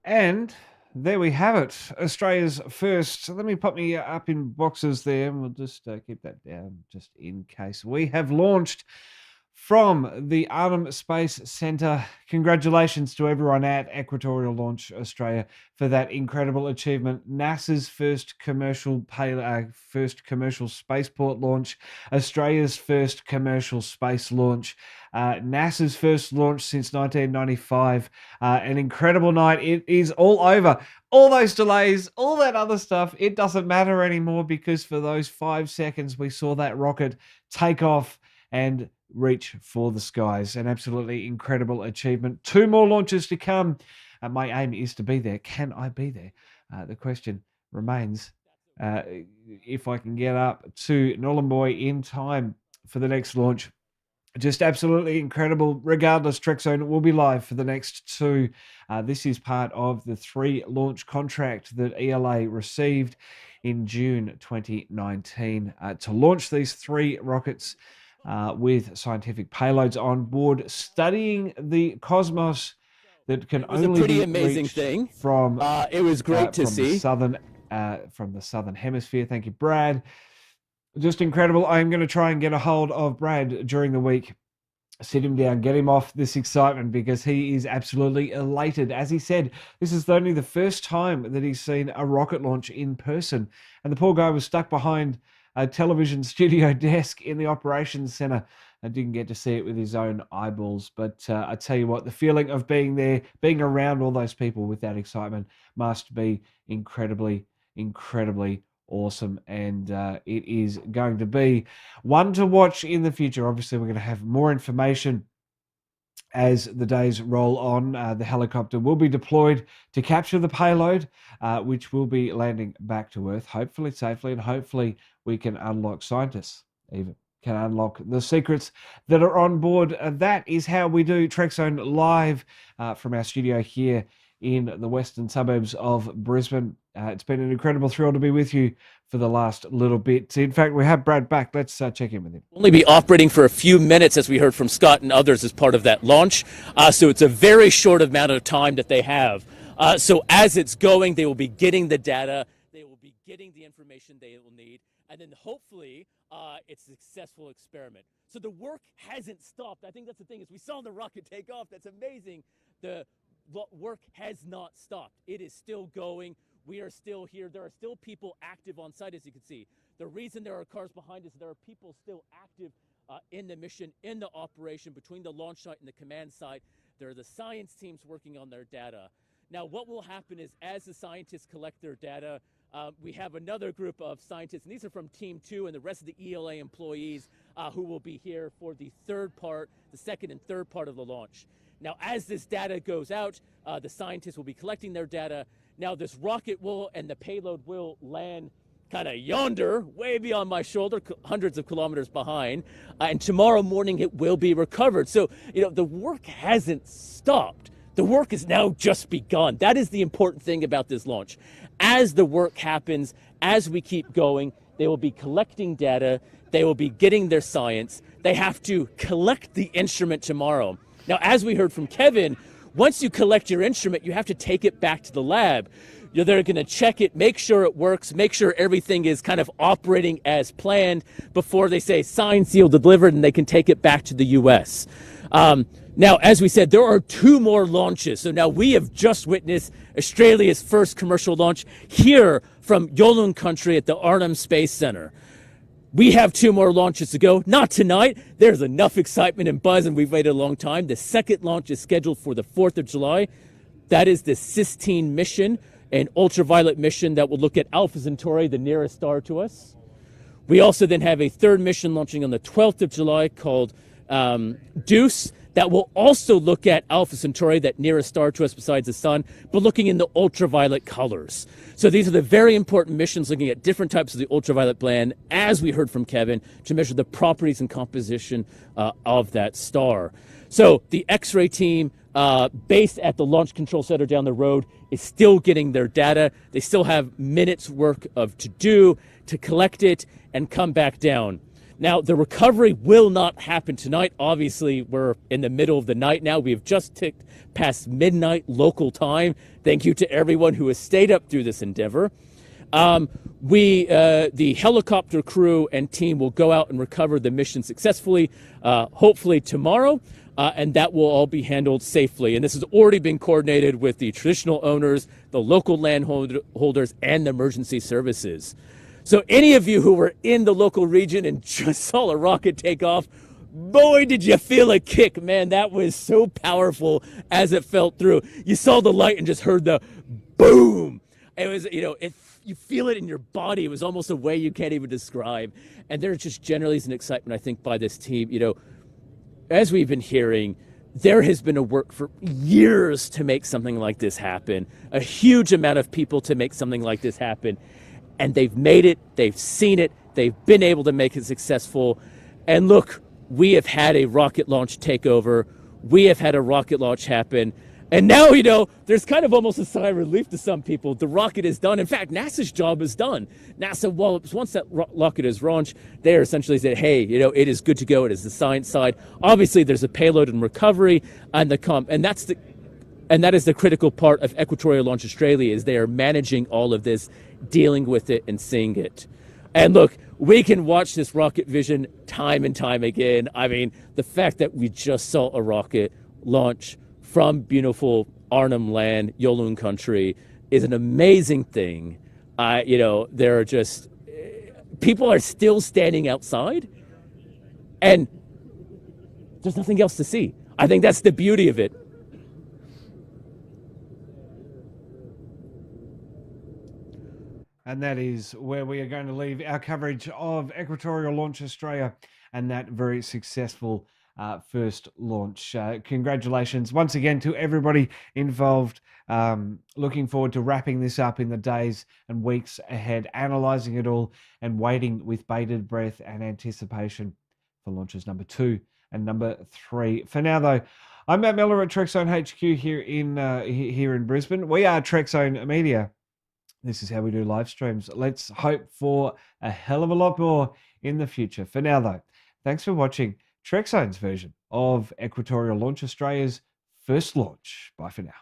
And there we have it. Australia's first. Let me pop me up in boxes there, and we'll just keep that down just in case. We have launched from the Arnhem Space Centre. Congratulations to everyone at Equatorial Launch Australia for that incredible achievement. NASA's first commercial spaceport launch, Australia's first commercial space launch, NASA's first launch since 1995. An incredible night. It is all over. All those delays, all that other stuff, it doesn't matter anymore because for those 5 seconds we saw that rocket take off and reach for the skies. An absolutely incredible achievement. 2 more launches to come. My aim is to be there. Can I be there? The question remains if I can get up to Nhulunbuy in time for the next launch. Just absolutely incredible. Regardless, Trekzone will be live for the next 2. This is part of the 3 launch contract that ELA received in June 2019 to launch these 3 rockets with scientific payloads on board, studying the cosmos that can only be pretty amazing reached thing. From it was great to from see from the southern hemisphere. Thank you, Brad. Just incredible. I'm going to try and get a hold of Brad during the week, sit him down, get him off this excitement because he is absolutely elated. As he said, this is only the first time that he's seen a rocket launch in person, and the poor guy was stuck behind a television studio desk in the operations center and didn't get to see it with his own eyeballs. But I tell you what, the feeling of being there, being around all those people with that excitement must be incredibly, incredibly awesome. And it is going to be one to watch in the future. Obviously, we're going to have more information as the days roll on. The helicopter will be deployed to capture the payload, which will be landing back to Earth, hopefully safely, and hopefully we can unlock scientists, even can unlock the secrets that are on board. That is how we do Trekzone live from our studio here in the western suburbs of Brisbane. It's been an incredible thrill to be with you for the last little bit. In fact, we have Brad back. Let's check in with him. Only be operating for a few minutes, as we heard from Scott and others, as part of that launch. So it's a very short amount of time that they have. So as it's going, they will be getting the data. They will be getting the information they will need. and then hopefully it's a successful experiment. So the work hasn't stopped. I think that's the thing, is we saw the rocket take off. That's amazing. The work has not stopped. It is still going. We are still here. There are still people active on site, as you can see. The reason there are cars behind us, there are people still active in the mission, in the operation, between the launch site and the command site. There are the science teams working on their data. Now, what will happen is, as the scientists collect their data, we have another group of scientists, and these are from Team 2 and the rest of the ELA employees who will be here for the second and third part of the launch. Now, as this data goes out, the scientists will be collecting their data. Now, this rocket and the payload will land kind of yonder, way beyond my shoulder, hundreds of kilometers behind, and tomorrow morning it will be recovered. So, the work hasn't stopped. The work has now just begun. That is the important thing about this launch. As the work happens, as we keep going, they will be collecting data, they will be getting their science. They have to collect the instrument tomorrow. Now, as we heard from Kevin, once you collect your instrument, you have to take it back to the lab. They're going to check it, make sure it works, make sure everything is kind of operating as planned before they say sign, seal, delivered, and they can take it back to the U.S. Now, as we said, there are 2 more launches. So now we have just witnessed Australia's first commercial launch here from Yolngu country at the Arnhem Space Center. We have 2 more launches to go. Not tonight. There's enough excitement and buzz, and we've waited a long time. The second launch is scheduled for the 4th of July. That is the Sistine mission, an ultraviolet mission that will look at Alpha Centauri, the nearest star to us. We also then have a third mission launching on the 12th of July called Deuce, that will also look at Alpha Centauri, that nearest star to us besides the sun, but looking in the ultraviolet colors. So these are the very important missions looking at different types of the ultraviolet band, as we heard from Kevin, to measure the properties and composition of that star. So the X-ray team, based at the Launch Control Center down the road, is still getting their data. They still have minutes work of to do to collect it and come back down. Now, the recovery will not happen tonight. Obviously, we're in the middle of the night now. We have just ticked past midnight local time. Thank you to everyone who has stayed up through this endeavor. The helicopter crew and team will go out and recover the mission successfully, hopefully tomorrow, and that will all be handled safely. And this has already been coordinated with the traditional owners, the local landholders, and the emergency services. So any of you who were in the local region and just saw a rocket take off, boy, did you feel a kick, man. That was so powerful as it fell through. You saw the light and just heard the boom. It was, you feel it in your body. It was almost a way you can't even describe. And there just generally is an excitement, I think, by this team. As we've been hearing, there has been a work for years to make something like this happen, a huge amount of people to make something like this happen. And they've made it, they've seen it, they've been able to make it successful. And look, we have had a rocket launch takeover. We have had a rocket launch happen. And now, there's kind of almost a sigh of relief to some people. The rocket is done. In fact, NASA's job is done. NASA, once that rocket is launched, they are essentially said, hey, it is good to go. It is the science side. Obviously, there's a payload and recovery, and that is the critical part of Equatorial Launch Australia, is they are managing all of this, dealing with it and seeing it. And look, we can watch this rocket vision time and time again. I mean, the fact that we just saw a rocket launch from beautiful Arnhem Land, Yolngu country, is an amazing thing. There are just, people are still standing outside and there's nothing else to see. I think that's the beauty of it. And that is where we are going to leave our coverage of Equatorial Launch Australia and that very successful first launch. Congratulations once again to everybody involved. Looking forward to wrapping this up in the days and weeks ahead, analysing it all and waiting with bated breath and anticipation for launches number 2 and number 3. For now, though, I'm Matt Miller at Trekzone HQ here in Brisbane. We are Trekzone Media. This is how we do live streams. Let's hope for a hell of a lot more in the future. For now, though, thanks for watching Trekzone's version of Equatorial Launch Australia's first launch. Bye for now.